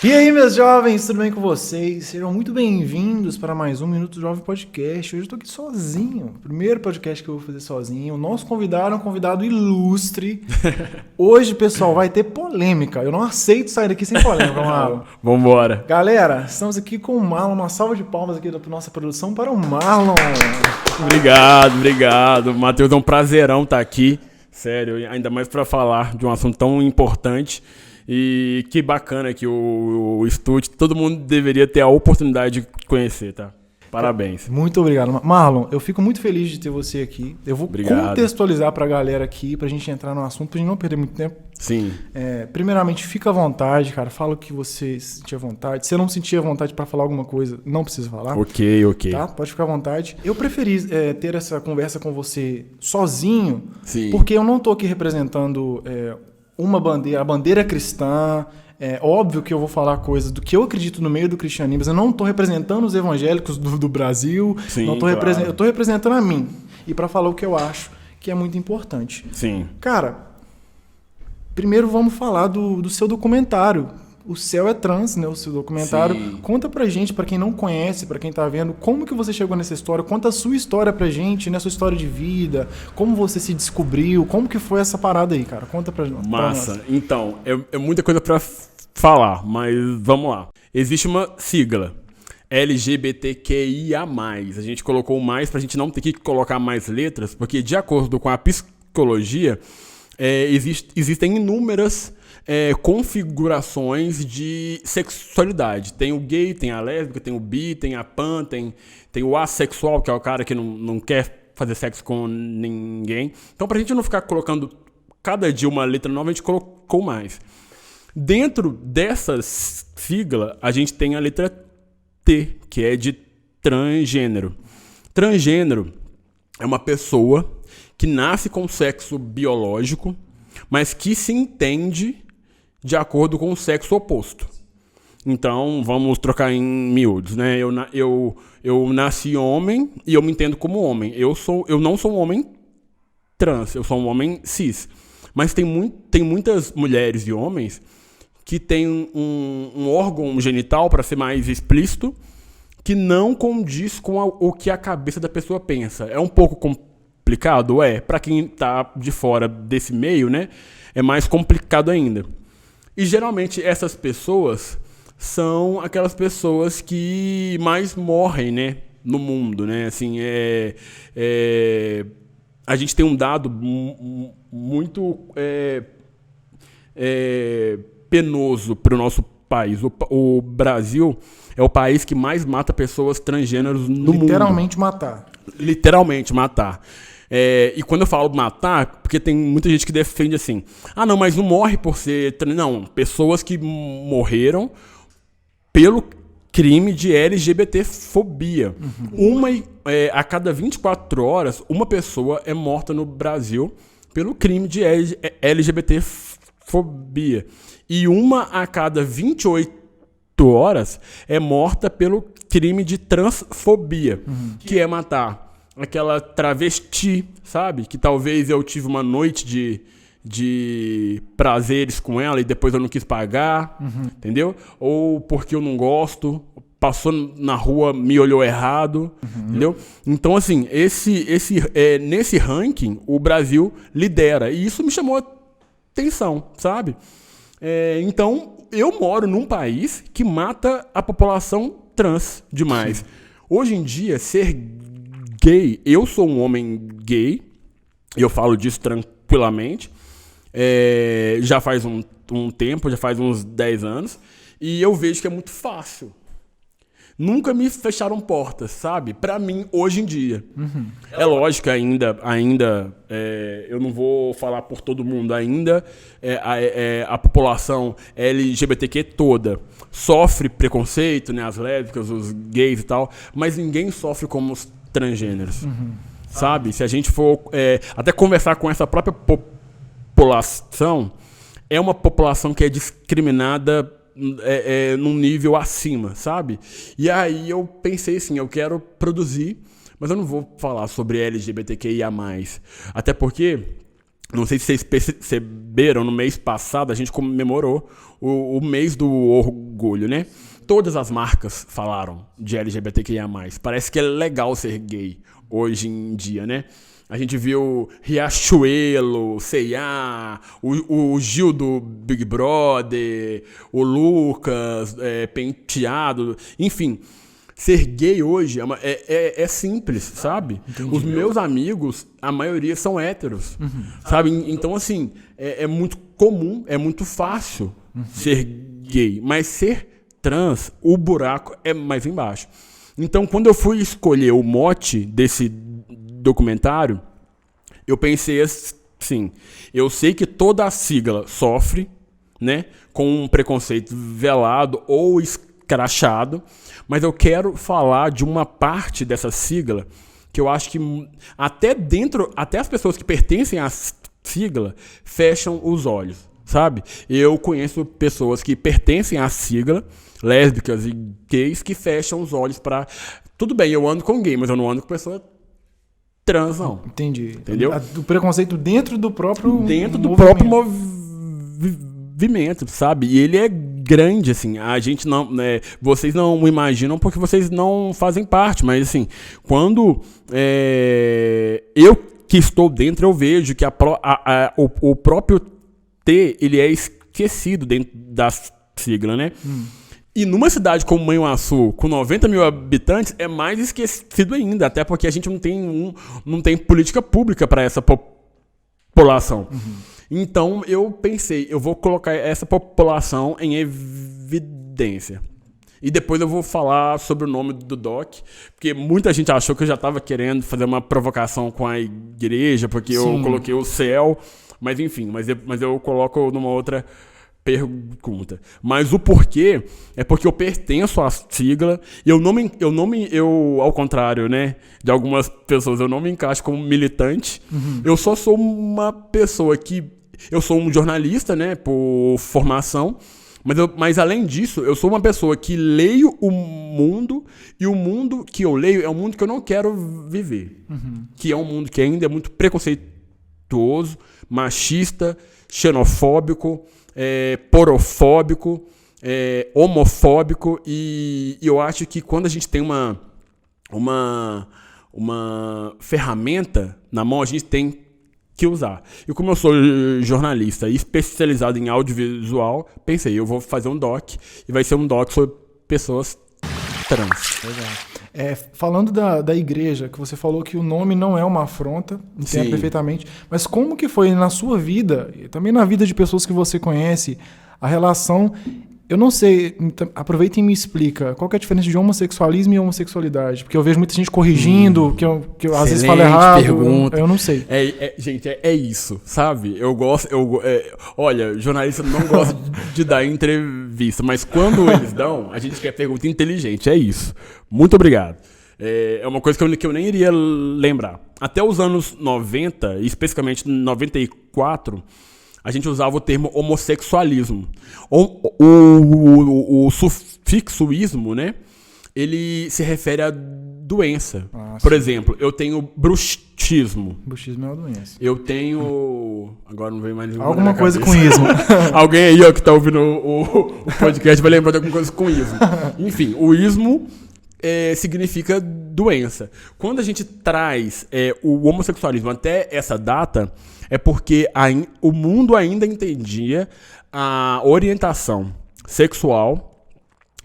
E aí, meus jovens, tudo bem com vocês? Sejam muito bem-vindos para mais um Minuto Jovem Podcast. Hoje eu tô aqui sozinho. Primeiro podcast que eu vou fazer sozinho. O nosso convidado é um convidado ilustre. Hoje, pessoal, vai ter polêmica. Eu não aceito sair daqui sem polêmica, Marlon. Vambora. Galera, estamos aqui com o Marlon. Uma salva de palmas aqui da nossa produção para o Marlon. Obrigado. Matheus, é um prazerão estar aqui. Sério, ainda mais para falar de um assunto tão importante. E que bacana que o estúdio, todo mundo deveria ter a oportunidade de conhecer, tá? Parabéns. Muito obrigado. Marlon, eu fico muito feliz de ter você aqui. Eu vou contextualizar pra galera aqui, pra gente entrar no assunto, pra gente não perder muito tempo. Sim. Primeiramente, fica à vontade, cara. Fala o que você sentia vontade. Se você não sentia vontade pra falar alguma coisa, não precisa falar. Ok. Tá? Pode ficar à vontade. Eu preferi ter essa conversa com você sozinho, Sim. Porque eu não tô aqui representando uma bandeira, a bandeira cristã. É óbvio que eu vou falar coisas do que eu acredito no meio do cristianismo, mas eu não estou representando os evangélicos do Brasil. Sim, não tô eu estou representando a mim. E para falar o que eu acho que é muito importante. Sim. Cara, primeiro vamos falar do seu documentário. O Céu é Trans, né? O seu documentário. Sim. Conta pra gente, pra quem não conhece, pra quem tá vendo, como que você chegou nessa história. Conta a sua história pra gente, né? Sua história de vida, como você se descobriu, como que foi essa parada aí, cara. Conta pra nós. Massa. Então, é muita coisa pra falar, mas vamos lá. Existe uma sigla, LGBTQIA+. A gente colocou mais pra gente não ter que colocar mais letras, porque de acordo com a psicologia, existem inúmeras configurações de sexualidade. Tem o gay, tem a lésbica, tem o bi, tem a pan, tem o assexual, que é o cara que não quer fazer sexo com ninguém. Então, pra gente não ficar colocando cada dia uma letra nova, a gente colocou mais. Dentro dessa sigla, a gente tem a letra T, que é de transgênero. Transgênero é uma pessoa que nasce com sexo biológico, mas que se entende de acordo com o sexo oposto. Então, vamos trocar em miúdos, né? Eu nasci homem e eu me entendo como homem. Eu não sou um homem trans, eu sou um homem cis. Mas tem muitas mulheres e homens que têm um órgão genital, para ser mais explícito, que não condiz com o que a cabeça da pessoa pensa. É um pouco complicado? Para quem tá de fora desse meio, né? É mais complicado ainda. E geralmente essas pessoas são aquelas pessoas que mais morrem, né, no mundo, né? Assim, a gente tem um dado muito penoso para o nosso país. O Brasil é o país que mais mata pessoas transgêneros no mundo. Literalmente matar. E quando eu falo matar, porque tem muita gente que defende assim, não, mas não morre por ser... Não, pessoas que morreram pelo crime de LGBTfobia. A cada 24 horas, uma pessoa é morta no Brasil pelo crime de LGBTfobia. E uma a cada 28 horas é morta pelo crime de transfobia, que é matar aquela travesti, sabe? Que talvez eu tive uma noite de prazeres com ela e depois eu não quis pagar, entendeu? Ou porque eu não gosto, passou na rua, me olhou errado, entendeu? Então, assim, nesse ranking, o Brasil lidera. E isso me chamou a atenção, sabe? Então, eu moro num país que mata a população trans demais. Sim. Hoje em dia, ser gay, eu sou um homem gay, eu falo disso tranquilamente, já faz um tempo, já faz uns 10 anos, e eu vejo que é muito fácil. Nunca me fecharam portas, sabe? Pra mim, hoje em dia. É lógico que ainda eu não vou falar por todo mundo ainda, a população LGBTQ toda sofre preconceito, né? As lésbicas, os gays e tal, mas ninguém sofre como os transgêneros, sabe? Se a gente for até conversar com essa própria população, é uma população que é discriminada num nível acima, sabe? E aí eu pensei assim, eu quero produzir, mas eu não vou falar sobre LGBTQIA+. Até porque Não sei se vocês perceberam, no mês passado a gente comemorou o mês do orgulho, né? Todas as marcas falaram de LGBTQIA+. Parece que é legal ser gay hoje em dia, né? A gente viu Riachuelo, C&A, o Gil do Big Brother, o Lucas, Penteado, enfim. Ser gay hoje é simples, sabe? Entendi. Os meus amigos, a maioria são héteros, sabe? Então, assim, é muito comum, é muito fácil ser gay. Mas ser trans, o buraco é mais embaixo. Então, quando eu fui escolher o mote desse documentário, eu pensei assim, eu sei que toda a sigla sofre, né, com um preconceito velado ou escrachado, mas eu quero falar de uma parte dessa sigla que eu acho que até as pessoas que pertencem à sigla fecham os olhos, sabe? Eu conheço pessoas que pertencem à sigla, lésbicas e gays, que fecham os olhos para... Tudo bem, eu ando com gay, mas eu não ando com pessoa trans, não. Entendi. Entendeu? O preconceito dentro do próprio movimento, sabe? E ele é grande, assim. A gente não... vocês não imaginam porque vocês não fazem parte, mas, assim, quando eu que estou dentro, eu vejo que o próprio T, ele é esquecido dentro da sigla, né? E numa cidade como Manhuaçu, com 90 mil habitantes, é mais esquecido ainda, até porque a gente não tem política pública para essa população. Então eu pensei, eu vou colocar essa população em evidência. E depois eu vou falar sobre o nome do doc, porque muita gente achou que eu já estava querendo fazer uma provocação com a igreja, porque eu coloquei o céu, mas enfim, mas eu coloco numa outra pergunta. Mas o porquê é porque eu pertenço à sigla e eu ao contrário, né, de algumas pessoas, eu não me encaixo como militante. Eu só sou uma pessoa que eu sou um jornalista, né, por formação, mas além disso, eu sou uma pessoa que leio o mundo e o mundo que eu leio é um mundo que eu não quero viver. Que é um mundo que ainda é muito preconceituoso, machista, xenofóbico, porofóbico, homofóbico, e eu acho que quando a gente tem uma ferramenta na mão, a gente tem que usar. E como eu sou jornalista especializado em audiovisual, pensei, eu vou fazer um doc, e vai ser um doc sobre pessoas trans. Legal. Falando da igreja, que você falou que o nome não é uma afronta, entendo perfeitamente, mas como que foi na sua vida, e também na vida de pessoas que você conhece, a relação... Eu não sei, aproveita e me explica, qual que é a diferença de homossexualismo e homossexualidade? Porque eu vejo muita gente corrigindo, que eu às vezes falo errado, pergunta. Eu não sei. Gente, é isso, sabe? Olha, jornalista não gosta de dar entrevista, mas quando eles dão, a gente quer pergunta inteligente, é isso. Muito obrigado. É uma coisa que eu nem iria lembrar. Até os anos 90, especificamente 94... a gente usava o termo homossexualismo. O sufixo ismo, né? Ele se refere à doença. Por exemplo, eu tenho bruxismo. Bruxismo é uma doença. Eu tenho... Agora não veio mais nenhuma. Alguma coisa com ismo. Alguém aí, ó, que tá ouvindo o podcast vai lembrar de alguma coisa com ismo. Enfim, o ismo significa doença. Quando a gente traz o homossexualismo até essa data, é porque o mundo ainda entendia a orientação sexual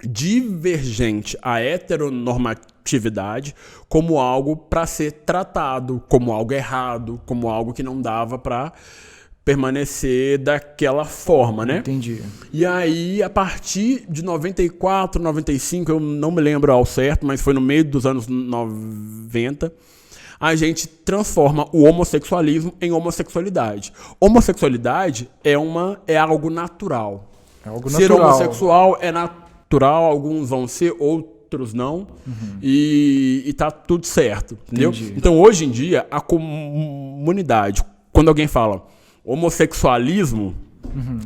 divergente à heteronormatividade como algo para ser tratado, como algo errado, como algo que não dava para permanecer daquela forma, né? Entendi. E aí, a partir de 94, 95, eu não me lembro ao certo, mas foi no meio dos anos 90, a gente transforma o homossexualismo em homossexualidade. Homossexualidade é algo natural. É algo Ser natural. homossexual é natural, alguns vão ser, outros não, e tá tudo certo, entendeu? Entendi. Então, hoje em dia, a comunidade, quando alguém fala homossexualismo,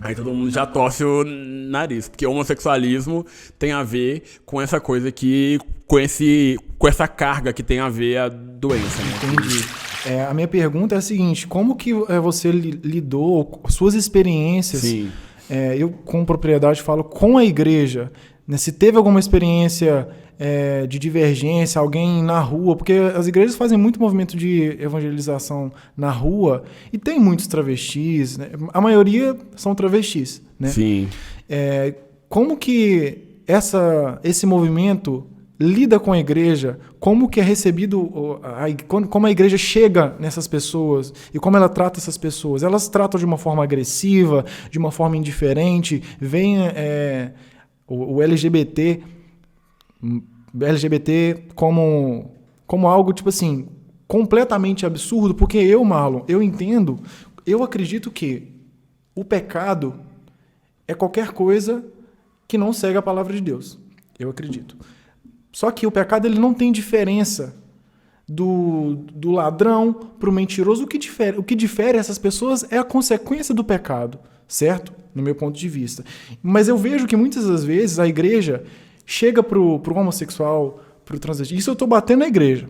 Aí todo mundo já torce o nariz, porque o homossexualismo tem a ver com essa coisa que, com essa carga que tem a ver a doença. Né? Entendi. A minha pergunta é a seguinte, como que você lidou com suas experiências? Sim. Eu, com propriedade, falo com a igreja, né? Se teve alguma experiência de divergência, alguém na rua, porque as igrejas fazem muito movimento de evangelização na rua e tem muitos travestis, né? A maioria são travestis, né? Sim. Como que esse movimento lida com a igreja? Como que é recebido, como a igreja chega nessas pessoas e como ela trata essas pessoas? Elas tratam de uma forma agressiva, de uma forma indiferente? Vem o LGBT como algo, tipo assim, completamente absurdo, porque Marlon, eu acredito que o pecado é qualquer coisa que não segue a palavra de Deus. Eu acredito. Só que o pecado ele não tem diferença do ladrão para o mentiroso. O que difere essas pessoas é a consequência do pecado, certo? No meu ponto de vista. Mas eu vejo que muitas das vezes a igreja chega pro homossexual, pro transvestite. Isso eu estou batendo na igreja.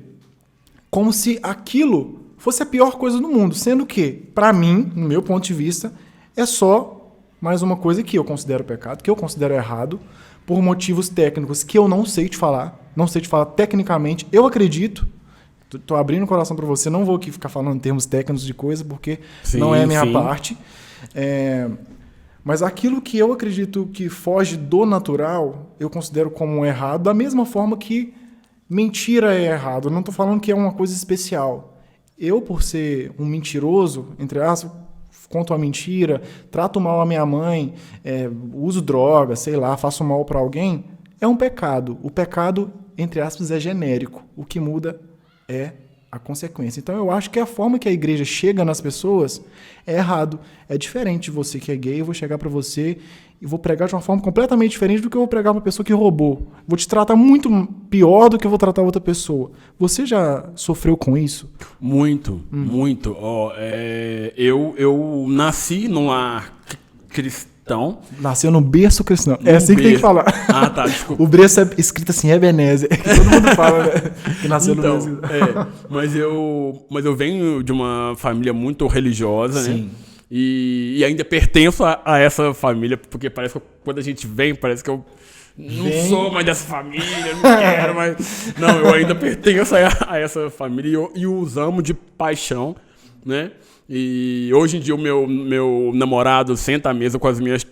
Como se aquilo fosse a pior coisa do mundo. Sendo que, para mim, no meu ponto de vista, é só mais uma coisa que eu considero pecado, que eu considero errado, por motivos técnicos que eu não sei te falar. Não sei te falar tecnicamente. Eu acredito. Estou abrindo o coração para você. Não vou aqui ficar falando em termos técnicos de coisa, porque não é a minha parte. Mas aquilo que eu acredito que foge do natural, eu considero como errado, da mesma forma que mentira é errado. Eu não estou falando que é uma coisa especial. Eu, por ser um mentiroso, entre aspas, conto uma mentira, trato mal a minha mãe, uso droga, sei lá, faço mal para alguém, é um pecado. O pecado, entre aspas, é genérico. O que muda é a consequência. Então eu acho que a forma que a igreja chega nas pessoas é errado. É diferente de você que é gay, eu vou chegar para você e vou pregar de uma forma completamente diferente do que eu vou pregar para uma pessoa que roubou. Vou te tratar muito pior do que eu vou tratar outra pessoa. Você já sofreu com isso? Muito, muito. Eu nasci num lar cristão. Nasceu no berço cristão. É assim que tem que falar. Ah, tá, desculpa. O berço é escrito assim, Ebenezer. Todo mundo fala, né? Que nasceu no berço. Mas eu venho de uma família muito religiosa, sim, né? E ainda pertenço a essa família, porque parece que quando a gente vem, parece que eu não sou mais dessa família, não quero mais. Não, eu ainda pertenço a essa família e os amo de paixão, né? E hoje em dia o meu namorado senta à mesa com as minhas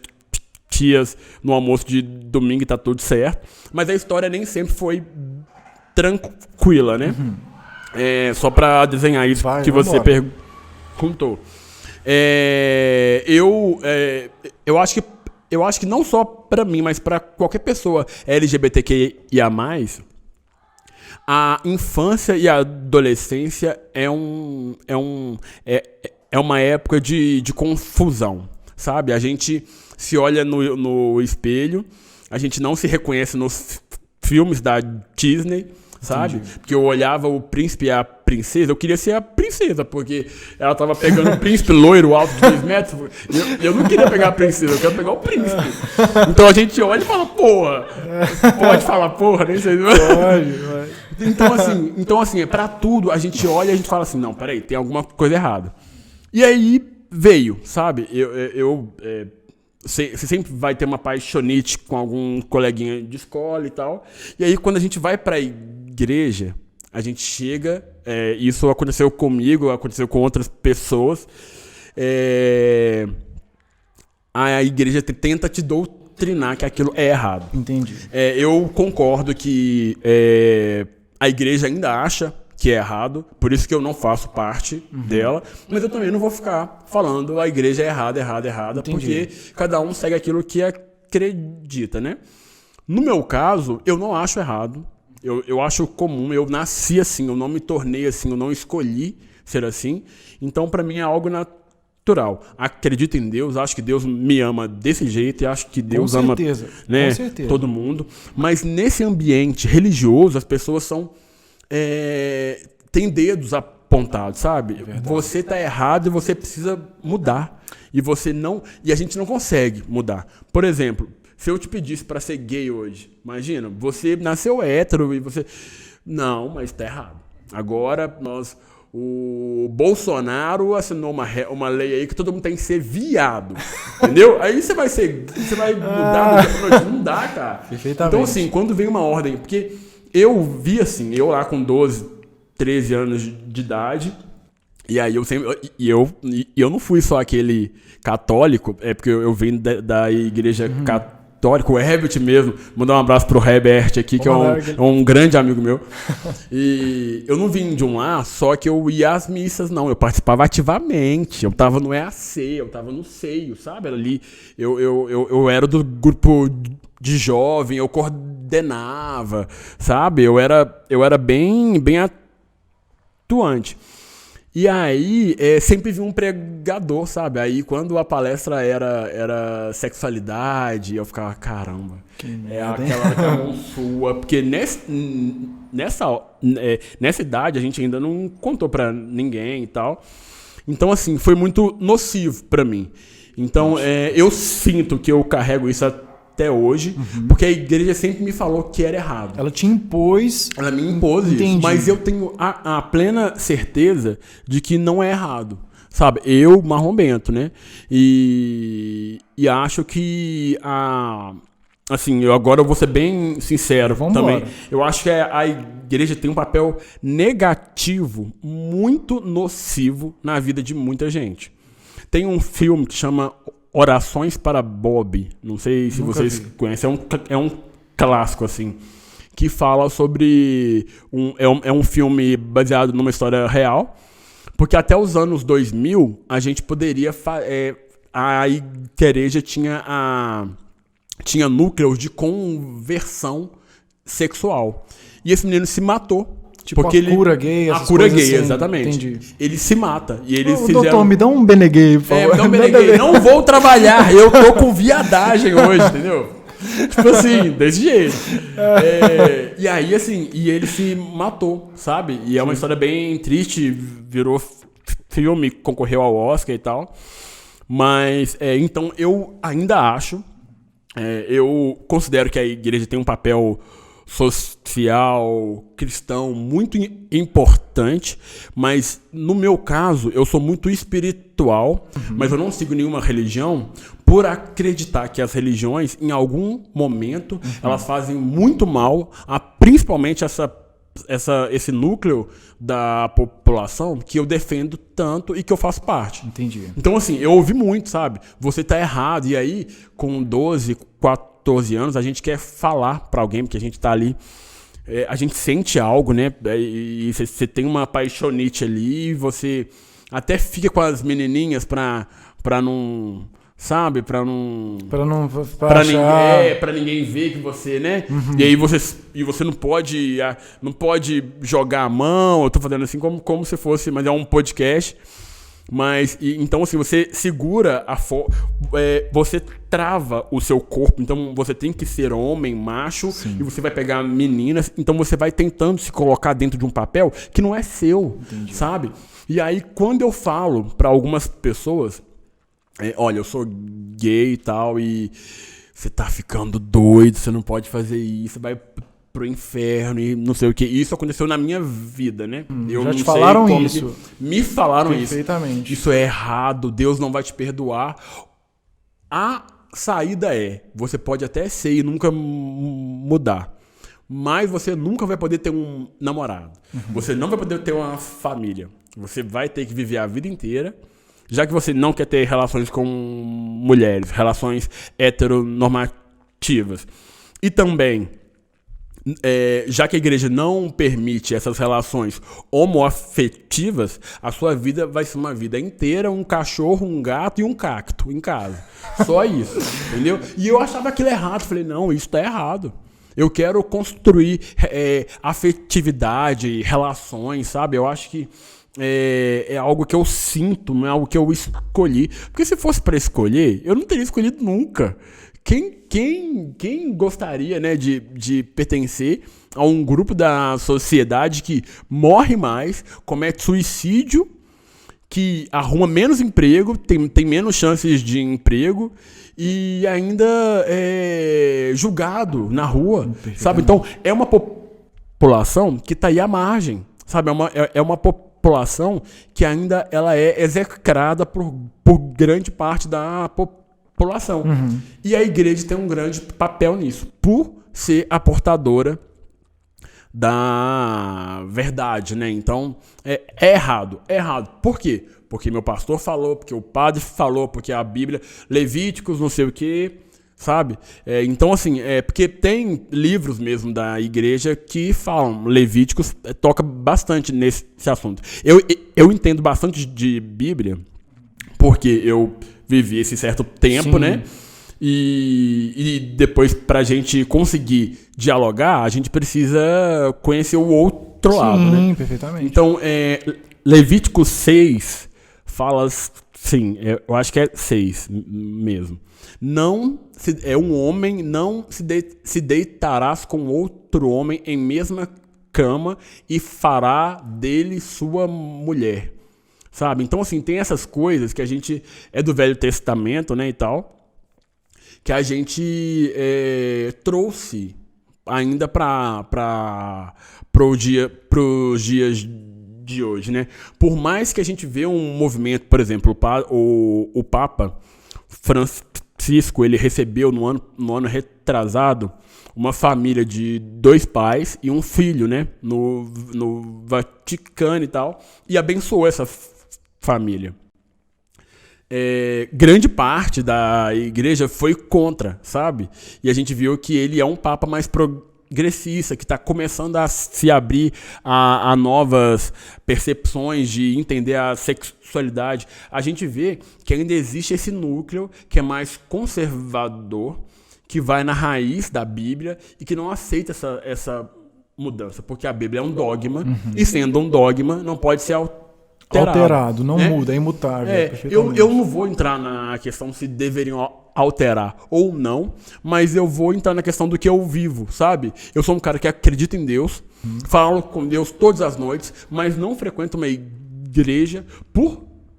tias no almoço de domingo e tá tudo certo. Mas a história nem sempre foi tranquila, né? Só pra desenhar isso que você perguntou. Eu acho que não só pra mim, mas pra qualquer pessoa LGBTQIA+, a infância e a adolescência é uma época de confusão, sabe? A gente se olha no espelho, a gente não se reconhece nos filmes da Disney, sabe? Entendi. Porque eu olhava o príncipe e a princesa, eu queria ser a princesa, porque ela tava pegando um príncipe loiro, alto de 2 metros, e eu não queria pegar a princesa, eu quero pegar o príncipe. Então a gente olha e fala, porra, pode falar porra, nem sei. Pode. Então assim, pra tudo, a gente olha e a gente fala assim, não, peraí, tem alguma coisa errada. E aí veio, sabe? Você sempre vai ter uma paixonite com algum coleguinha de escola e tal. E aí, quando a gente vai pra igreja, a gente chega... isso aconteceu comigo, aconteceu com outras pessoas. A igreja tenta te doutrinar que aquilo é errado. Entendi. Eu concordo que a igreja ainda acha que é errado, por isso que eu não faço parte dela, mas eu também não vou ficar falando a igreja é errada, Entendi. porque cada um segue aquilo que acredita, né? No meu caso, eu não acho errado, eu acho comum, eu nasci assim, eu não me tornei assim, eu não escolhi ser assim, então pra mim é algo natural. Acredito em Deus, acho que Deus me ama desse jeito e acho que Deus ama, né, com certeza. todo mundo, mas nesse ambiente religioso as pessoas são tem dedos apontados, sabe? Você tá errado e você precisa mudar. E a gente não consegue mudar. Por exemplo, se eu te pedisse pra ser gay hoje, imagina, você nasceu hétero e você... Não, mas tá errado. Agora, o Bolsonaro assinou uma lei aí que todo mundo tem que ser viado. Entendeu? Aí você vai mudar do dia pra noite. Não dá, cara. Perfeitamente. Então, assim, quando vem uma ordem... Porque eu vi, assim, eu lá com 12, 13 anos de idade... E aí eu não fui só aquele católico, porque eu venho da igreja católica, o Herbert mesmo, mandar um abraço pro Herbert aqui, que é um grande amigo meu. E eu não vim de um lar, só que eu ia às missas, não, eu participava ativamente, eu tava no EAC, eu tava no seio, sabe? Ali, eu era do grupo de jovem, eu coordenava, sabe? Eu era bem atuante. E aí, sempre vi um pregador, sabe? Aí, quando a palestra era sexualidade, eu ficava, caramba, aquela mão sua. Porque nessa idade, a gente ainda não contou pra ninguém e tal. Então, assim, foi muito nocivo pra mim. Então, eu sinto que eu carrego isso até hoje, porque a igreja sempre me falou que era errado. Ela te impôs. Ela me impôs isso, mas eu tenho a plena certeza de que não é errado, sabe? Eu, Marrom Bento, né? E acho que assim, agora eu vou ser bem sincero também. Eu acho que a igreja tem um papel negativo, muito nocivo na vida de muita gente. Tem um filme que chama Orações para Bob, não sei se vocês conhecem, é um clássico, assim, que fala sobre, é um filme baseado numa história real, porque até os anos 2000, a gente poderia, a igreja tinha núcleos de conversão sexual, e esse menino se matou. Tipo, porque a cura gay, essas A cura gay, assim, exatamente. Entendi. Ele se mata. E eles fizeram... Doutor, me dá um Benegay, por favor. Me dá um Benegay. Não vou trabalhar, eu tô com viadagem hoje, entendeu? Tipo assim, desse jeito. E aí, assim, ele se matou, sabe? E é uma história bem triste, virou filme, concorreu ao Oscar e tal. Mas, então, eu ainda acho, eu considero que a igreja tem um papel social, cristão, muito importante, mas no meu caso, eu sou muito espiritual, mas eu não sigo nenhuma religião por acreditar que as religiões, em algum momento, elas fazem muito mal, principalmente esse núcleo da população que eu defendo tanto e que eu faço parte. Entendi. Então, assim, eu ouvi muito, sabe? Você tá errado. E aí, com 12, 14 anos, a gente quer falar pra alguém, porque a gente tá ali, a gente sente algo, né? E você tem uma paixonite ali, e você até fica com as menininhas pra não... Sabe? Pra ninguém ver que você, né? E aí você não pode jogar a mão. Eu tô fazendo assim como se fosse, mas é um podcast. Mas, então assim, você segura você trava o seu corpo. Então você tem que ser homem, macho. Sim. E você vai pegar meninas. Então você vai tentando se colocar dentro de um papel que não é seu. Entendi. Sabe? E aí quando eu falo pra algumas pessoas, olha, eu sou gay e tal, e você tá ficando doido, você não pode fazer isso, você vai pro inferno e não sei o que. Isso aconteceu na minha vida, né? Eu já te falaram isso? Me falaram isso. Perfeitamente. Isso é errado, Deus não vai te perdoar. A saída você pode até ser e nunca mudar, mas você nunca vai poder ter um namorado. Você não vai poder ter uma família. Você vai ter que viver a vida inteira. Já que você não quer ter relações com mulheres, relações heteronormativas. E também, já que a igreja não permite essas relações homoafetivas, a sua vida vai ser uma vida inteira, um cachorro, um gato e um cacto em casa. Só isso, entendeu? E eu achava aquilo errado. Falei, não, isso tá errado. Eu quero construir afetividade, relações, sabe? Eu acho que é algo que eu sinto, não é algo que eu escolhi. Porque se fosse para escolher, eu não teria escolhido nunca. Quem gostaria, né, de pertencer a um grupo da sociedade que morre mais, comete suicídio, que arruma menos emprego, tem menos chances de emprego e ainda é julgado na rua, sabe? Então, é uma população que está aí à margem, sabe? É uma população que ainda ela é execrada por grande parte da população. E a igreja tem um grande papel nisso, por ser a portadora da verdade, né? Então, é errado. Por quê? Porque meu pastor falou, porque o padre falou, porque a Bíblia, Levíticos, não sei o quê, sabe? Então, assim, porque tem livros mesmo da igreja que falam, Levíticos toca bastante nesse assunto. Eu entendo bastante de Bíblia, porque eu vivi esse certo tempo, sim, né? E depois, pra gente conseguir dialogar, a gente precisa conhecer o outro lado, né? Sim, perfeitamente. Então, Levítico 6 fala, sim, eu acho que é 6 mesmo. Um homem não se deitarás com outro homem em mesma cama e fará dele sua mulher. Sabe? Então, assim, tem essas coisas que a gente é do Velho Testamento, né, e tal, que a gente trouxe ainda para os dias de hoje, né? Por mais que a gente vê um movimento, por exemplo, o Papa Francisco, ele recebeu no ano retrasado uma família de 2 pais e um filho, né? No Vaticano e tal, e abençoou essa família. Grande parte da igreja foi contra, sabe? E a gente viu que ele é um papa mais progressista, que está começando a se abrir a novas percepções de entender a sexualidade. A gente vê que ainda existe esse núcleo que é mais conservador, que vai na raiz da Bíblia e que não aceita essa mudança, porque a Bíblia é um dogma, e sendo um dogma, não pode ser alterado, não muda, é imutável. Eu não vou entrar na questão se deveriam alterar ou não, mas eu vou entrar na questão do que eu vivo, sabe? Eu sou um cara que acredita em Deus, falo com Deus todas as noites, mas não frequento uma igreja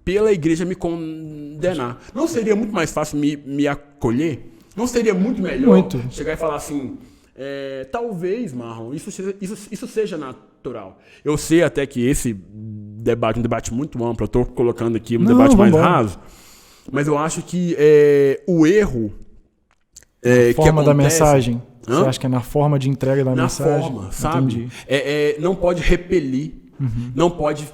pela igreja me condenar. Não seria muito mais fácil me acolher? Não seria muito melhor chegar e falar assim... talvez, Marlon, isso seja natural. Eu sei até que esse debate é um debate muito amplo, eu estou colocando aqui um debate mais raso, mas eu acho que o erro a forma da mensagem. Você acha que é na forma de entrega da mensagem? Na forma, sabe? Não pode repelir, não pode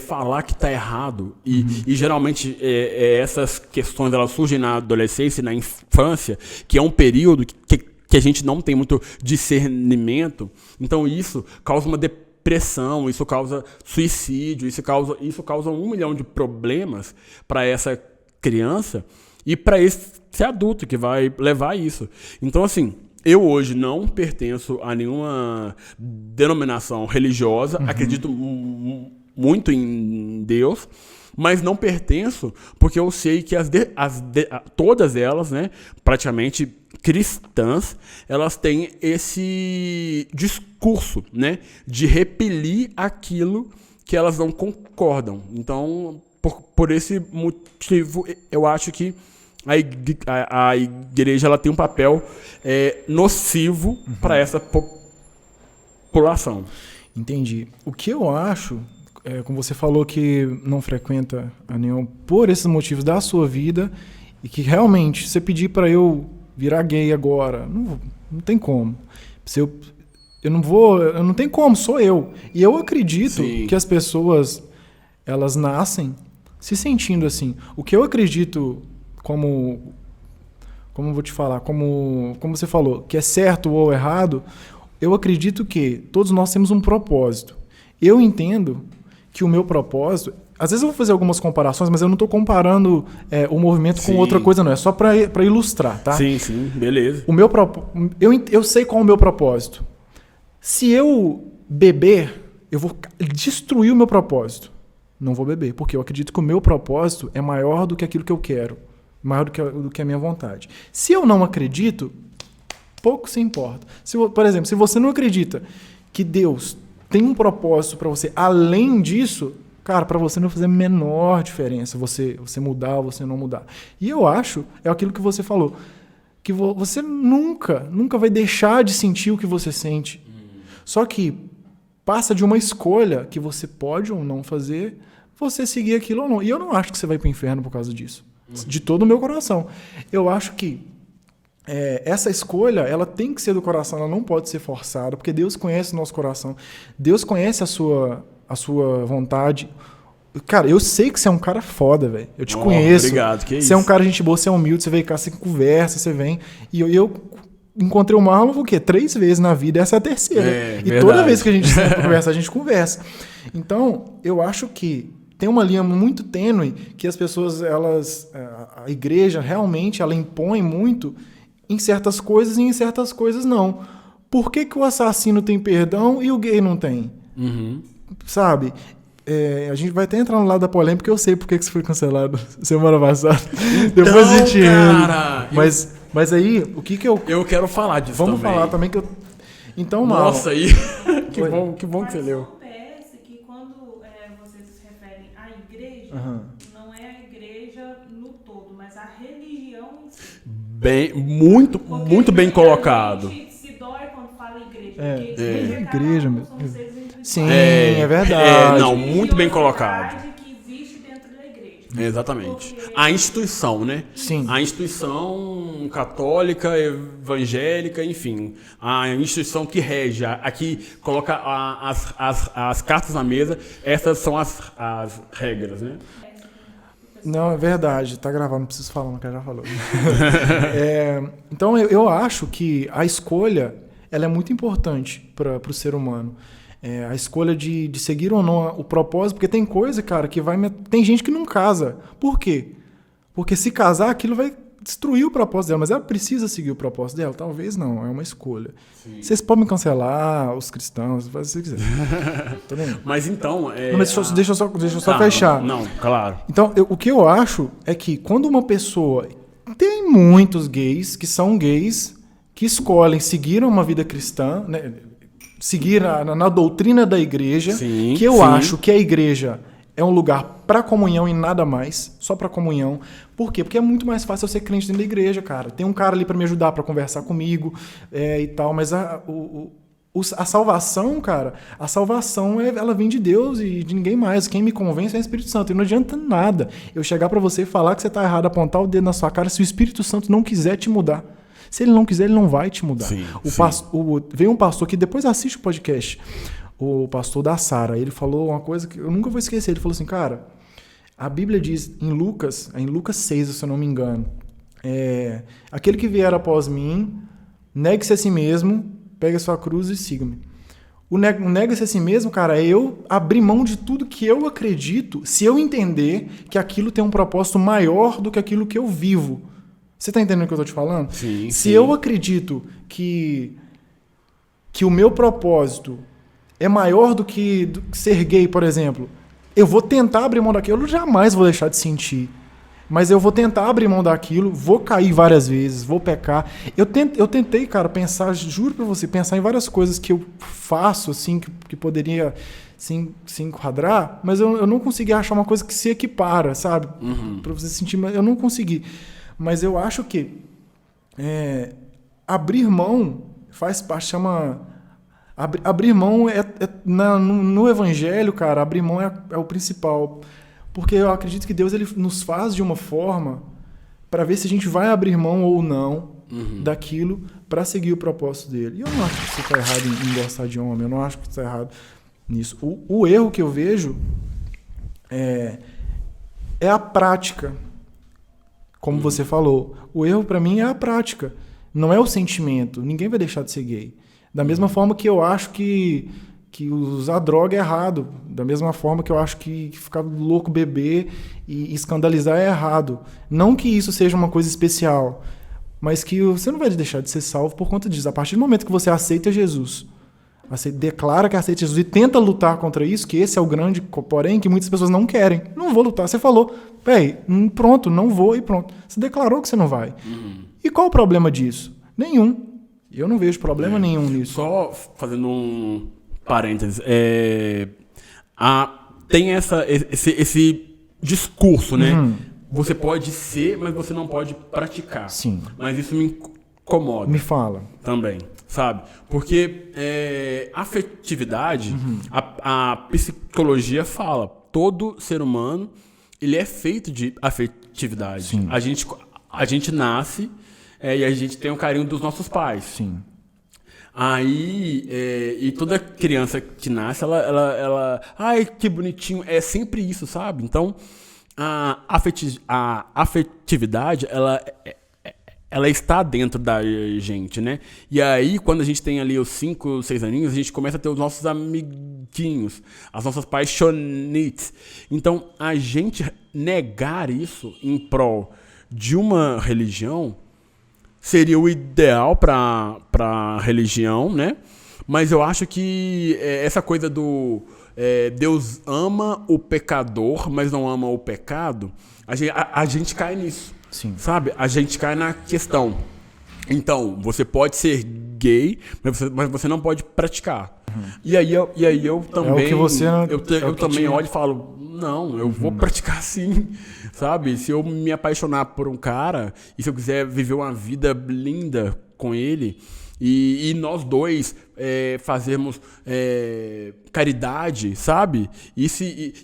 falar que está errado. E geralmente essas questões elas surgem na adolescência e na infância, que é um período que a gente não tem muito discernimento. Então isso causa uma depressão, isso causa suicídio, isso causa 1 milhão de problemas para essa criança e para esse adulto que vai levar isso. Então, assim, eu hoje não pertenço a nenhuma denominação religiosa, acredito muito em Deus, mas não pertenço porque eu sei que todas elas, né, praticamente cristãs, elas têm esse discurso, né, de repelir aquilo que elas não concordam. Então, por esse motivo, eu acho que a igreja ela tem um papel nocivo para essa população. Entendi. O que eu acho, como você falou que não frequenta a nenhum por esses motivos da sua vida e que realmente, se você pedir para eu virar gay agora, não tem como. Eu não tem como, sou eu. E eu acredito que as pessoas, elas nascem se sentindo assim. O que eu acredito como vou te falar, como você falou, que é certo ou errado, eu acredito que todos nós temos um propósito. Eu entendo que o meu propósito... Às vezes eu vou fazer algumas comparações, mas eu não estou comparando o movimento com outra coisa, não. É só para ilustrar, tá? Sim, beleza. Eu sei qual é o meu propósito. Se eu beber, eu vou destruir o meu propósito. Não vou beber, porque eu acredito que o meu propósito é maior do que aquilo que eu quero. Maior do que a minha vontade. Se eu não acredito, pouco se importa. Por exemplo, se você não acredita que Deus tem um propósito para você além disso... cara, pra você não vai fazer a menor diferença você mudar ou você não mudar. E eu acho, é aquilo que você falou, que você nunca vai deixar de sentir o que você sente. Só que passa de uma escolha que você pode ou não fazer, você seguir aquilo ou não. E eu não acho que você vai pro inferno por causa disso. De todo o meu coração. Eu acho que essa escolha, ela tem que ser do coração, ela não pode ser forçada, porque Deus conhece o nosso coração. Deus conhece a sua vontade. Cara, eu sei que você é um cara foda, velho. Eu te conheço. Obrigado, que você isso. é um cara gente boa, você é humilde, você vem cá, você conversa, você vem. E eu encontrei o Marlon, o quê? 3 vezes na vida, essa é a terceira. E verdade. toda vez que a gente conversa, a gente conversa. Então, eu acho que tem uma linha muito tênue que as pessoas, a igreja realmente, ela impõe muito em certas coisas e em certas coisas não. Por que o assassino tem perdão e o gay não tem? Sabe? A gente vai até entrar no lado da polêmica, porque eu sei por que você foi cancelado semana passada. Depois a gente cara, mas aí, o que eu... Eu quero falar disso Vamos também. falar também que eu... Então, Marlon... Nossa, aí... que bom que você leu. Acontece que quando vocês se referem à igreja, não é a igreja no todo, mas a religião em si. Muito bem colocado. A gente se dói quando fala igreja. É, Porque igreja cada um mesmo. são seres individuais. Sim, é verdade. Não, muito bem colocado. Que existe dentro da igreja. Exatamente. Porque- A instituição, né? Sim. A instituição católica, evangélica, enfim. A instituição que rege, a que coloca as cartas na mesa, essas são as regras, né? Não, é verdade. Tá gravado, não preciso falar, mas o cara já falou. Então, eu acho que a escolha, ela é muito importante para o ser humano. A escolha de seguir ou não o propósito, porque tem coisa, cara, que vai... Tem gente que não casa. Por quê? Porque se casar, aquilo vai destruir o propósito dela, mas ela precisa seguir o propósito dela? Talvez não, é uma escolha. Sim. Vocês podem cancelar os cristãos, faz o que você quiser. Tá vendo? Mas então... Não, mas deixa eu só fechar. Não, claro. Então, o que eu acho é que quando uma pessoa... Tem muitos gays que são gays que escolhem seguir uma vida cristã, né? Seguir na doutrina da igreja, Sim, que eu sim. acho que a igreja é um lugar para comunhão e nada mais, só para comunhão. Por quê? Porque é muito mais fácil eu ser crente dentro da igreja, cara. Tem um cara ali para me ajudar, para conversar comigo e tal, mas a salvação, cara, a salvação ela vem de Deus e de ninguém mais. Quem me convence é o Espírito Santo. E não adianta nada eu chegar para você e falar que você tá errado, apontar o dedo na sua cara se o Espírito Santo não quiser te mudar. Se ele não quiser, ele não vai te mudar. Sim, veio um pastor que depois assiste o podcast, o pastor da Sara. Ele falou uma coisa que eu nunca vou esquecer. Ele falou assim, cara, a Bíblia diz em Lucas 6, se eu não me engano, aquele que vier após mim, negue-se a si mesmo, pegue a sua cruz e siga-me. O nega-se a si mesmo, cara, é eu abrir mão de tudo que eu acredito, se eu entender que aquilo tem um propósito maior do que aquilo que eu vivo. Você tá entendendo o que eu tô te falando? Sim, Se eu acredito que o meu propósito é maior do que ser gay, por exemplo, eu vou tentar abrir mão daquilo, eu jamais vou deixar de sentir. Mas eu vou tentar abrir mão daquilo, vou cair várias vezes, vou pecar. Eu tentei, cara, pensar, juro pra você, pensar em várias coisas que eu faço, assim, que poderia se enquadrar, mas eu não consegui achar uma coisa que se equipara, sabe? Pra você sentir, eu não consegui. Mas eu acho que abrir mão faz parte, chama... Abrir mão no evangelho, cara, abrir mão é o principal. Porque eu acredito que Deus ele nos faz de uma forma para ver se a gente vai abrir mão ou não daquilo para seguir o propósito dele. E eu não acho que você está errado em gostar de homem, eu não acho que você está errado nisso. O erro que eu vejo é a prática. Como você falou, o erro para mim é a prática, não é o sentimento. Ninguém vai deixar de ser gay. Da mesma forma que eu acho que usar droga é errado. Da mesma forma que eu acho que ficar louco, beber e escandalizar é errado. Não que isso seja uma coisa especial, mas que você não vai deixar de ser salvo por conta disso. A partir do momento que você aceita Jesus, você declara que aceita Jesus e tenta lutar contra isso, que esse é o grande porém que muitas pessoas não querem. Não vou lutar. Você falou, pronto, não vou e pronto. Você declarou que você não vai. E qual o problema disso? Nenhum. Eu não vejo problema nenhum nisso. Só fazendo um parênteses. tem esse discurso, né? Você pode ser, mas você não pode praticar. Sim. Mas isso me incomoda. Me fala. Também, sabe? Porque afetividade, a psicologia fala, todo ser humano, ele é feito de afetividade. Sim. A gente nasce e a gente tem o carinho dos nossos pais. Sim. Aí, e toda criança que nasce, ela ai, que bonitinho, é sempre isso, sabe? Então, a afetividade, ela está dentro da gente, né? E aí, quando a gente tem ali os 5, 6 aninhos, a gente começa a ter os nossos amiguinhos, as nossas paixonites. Então, a gente negar isso em prol de uma religião seria o ideal para a religião, né? Mas eu acho que essa coisa do Deus ama o pecador, mas não ama o pecado, a gente cai nisso. Sim. Sabe? A gente cai na questão. Então, você pode ser gay, mas você não pode praticar. E aí eu também. É o que você, eu também olho e falo, não, eu vou praticar sim. Sabe? Se eu me apaixonar por um cara e se eu quiser viver uma vida linda com ele e nós dois fazermos caridade, sabe?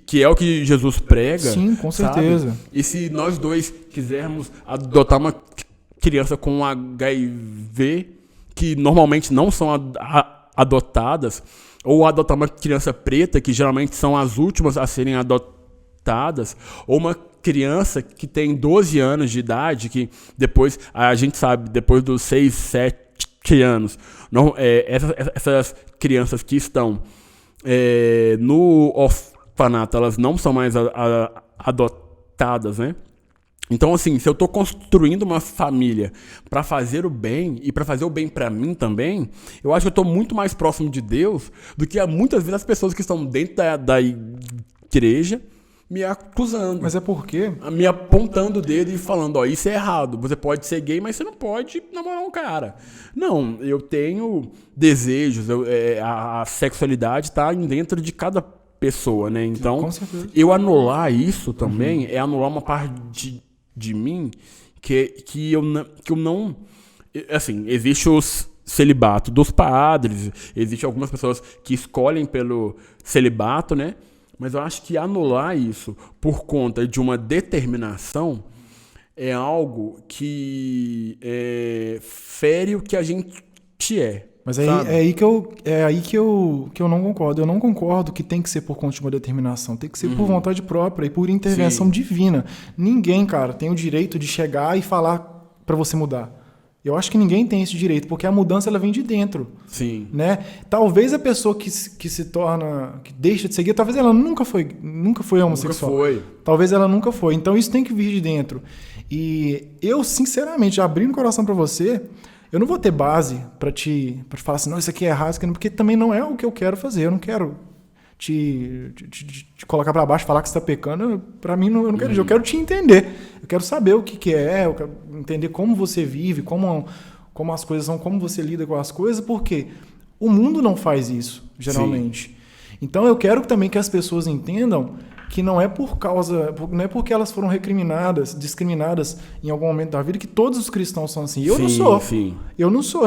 Que é o que Jesus prega. Sim, com certeza. Sabe? E se nós dois quisermos adotar uma criança com HIV, que normalmente não são adotadas, ou adotar uma criança preta, que geralmente são as últimas a serem adotadas, ou uma criança que tem 12 anos de idade, que depois, a gente sabe, depois dos 6, 7 anos, não, essas crianças que estão no orfanato, elas não são mais adotadas, né? Então, assim, se eu estou construindo uma família para fazer o bem e para fazer o bem para mim também, eu acho que eu estou muito mais próximo de Deus do que muitas vezes as pessoas que estão dentro da igreja me acusando. Mas é porque... Me apontando o dedo e falando, ó, isso é errado. Você pode ser gay, mas você não pode namorar um cara. Não, eu tenho desejos, a sexualidade está dentro de cada pessoa, né? Então, com certeza. Eu anular isso também é anular uma parte de mim que eu não... Assim, existe o celibato dos padres, existe algumas pessoas que escolhem pelo celibato, né? Mas eu acho que anular isso por conta de uma determinação é algo que fere o que a gente é. Mas é aí que eu não concordo. Eu não concordo que tem que ser por conta de uma determinação. Tem que ser por vontade própria e por intervenção divina. Ninguém, cara, tem o direito de chegar e falar pra você mudar. Eu acho que ninguém tem esse direito, porque a mudança ela vem de dentro. Sim. Né? Talvez a pessoa que se torna, que deixa de seguir, talvez ela nunca foi homossexual. Nunca foi. Talvez ela nunca foi. Então isso tem que vir de dentro. E eu, sinceramente, abrindo o coração pra você, eu não vou ter base pra falar assim, não, isso aqui é errado, isso aqui não, porque também não é o que eu quero fazer. Eu não quero te colocar pra baixo, falar que você tá pecando. Pra mim, eu não quero isso. Eu quero te entender. Eu quero saber o que é, eu quero entender como você vive, como as coisas são, como você lida com as coisas, porque o mundo não faz isso, geralmente. Sim. Então, eu quero também que as pessoas entendam que não é porque elas foram discriminadas em algum momento da vida, que todos os cristãos são assim. Eu não sou. Sim. Eu não sou.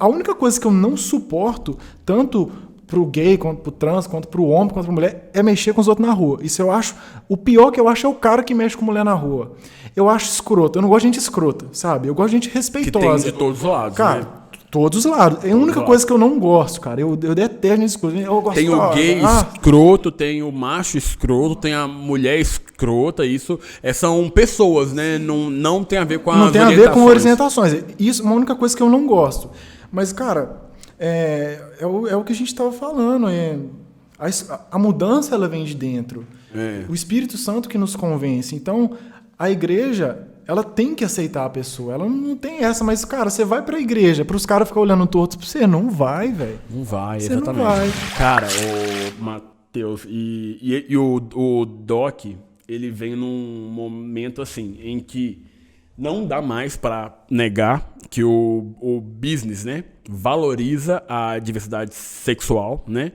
A única coisa que eu não suporto, tanto pro gay, quanto pro trans, quanto pro homem, quanto pra mulher, é mexer com os outros na rua. Isso eu acho... O pior que eu acho é o cara que mexe com mulher na rua. Eu acho escroto. Eu não gosto de gente escrota, sabe? Eu gosto de gente respeitosa. Que tem de todos os lados, cara, né? Todos os lados. É a única coisa que eu não gosto, cara. Eu detesto gente escrota. Eu gosto tem o gay escroto, tem o macho escroto, tem a mulher escrota. Isso são pessoas, né? Não tem a ver com as orientações. Não tem a ver com orientações. Isso é uma única coisa que eu não gosto. Mas, cara... É o que a gente estava falando. A mudança ela vem de dentro. O Espírito Santo que nos convence. Então, a igreja ela tem que aceitar a pessoa. Ela não tem essa. Mas, cara, você vai pra igreja para os caras ficarem olhando torto pra você? Não vai, velho. Não vai, você exatamente. Não vai. Cara, o Matheus e o Doc, ele vem num momento assim, em que não dá mais para negar que o business, né, valoriza a diversidade sexual, né?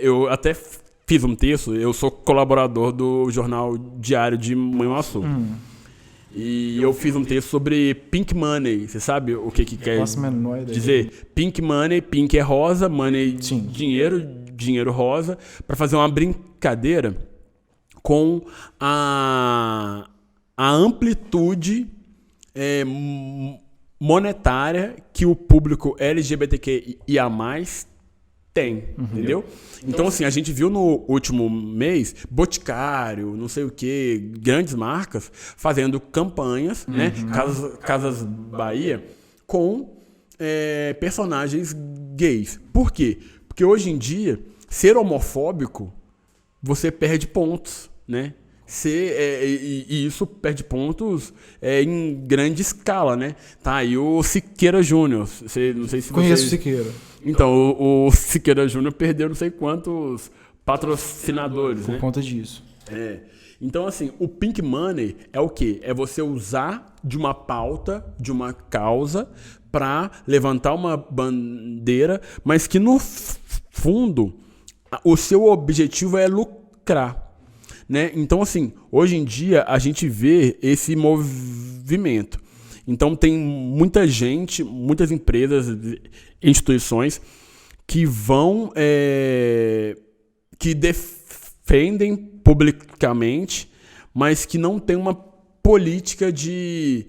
Eu até fiz um texto, eu sou colaborador do jornal Diário de Manhuaçu. E eu fiz um texto sobre pink money. Você sabe o que quer dizer? Pink money, pink é rosa, money dinheiro, dinheiro rosa, para fazer uma brincadeira com a amplitude monetária que o público LGBTQIA+, tem, entendeu? Então, assim, a gente viu no último mês Boticário, não sei o que, grandes marcas fazendo campanhas, né? Casas Bahia, com personagens gays. Por quê? Porque hoje em dia, ser homofóbico, você perde pontos, né? E isso perde pontos em grande escala, né? Tá aí o Siqueira Júnior. Não sei se Conheço o Siqueira. Então, o Siqueira Júnior perdeu não sei quantos patrocinadores, por conta disso. Então, assim, o pink money é o quê? É você usar de uma pauta, de uma causa, para levantar uma bandeira, mas que no fundo o seu objetivo é lucrar. Né? Então, assim, hoje em dia a gente vê esse movimento. Então, tem muita gente, muitas empresas, instituições que vão, que defendem publicamente, mas que não tem uma política de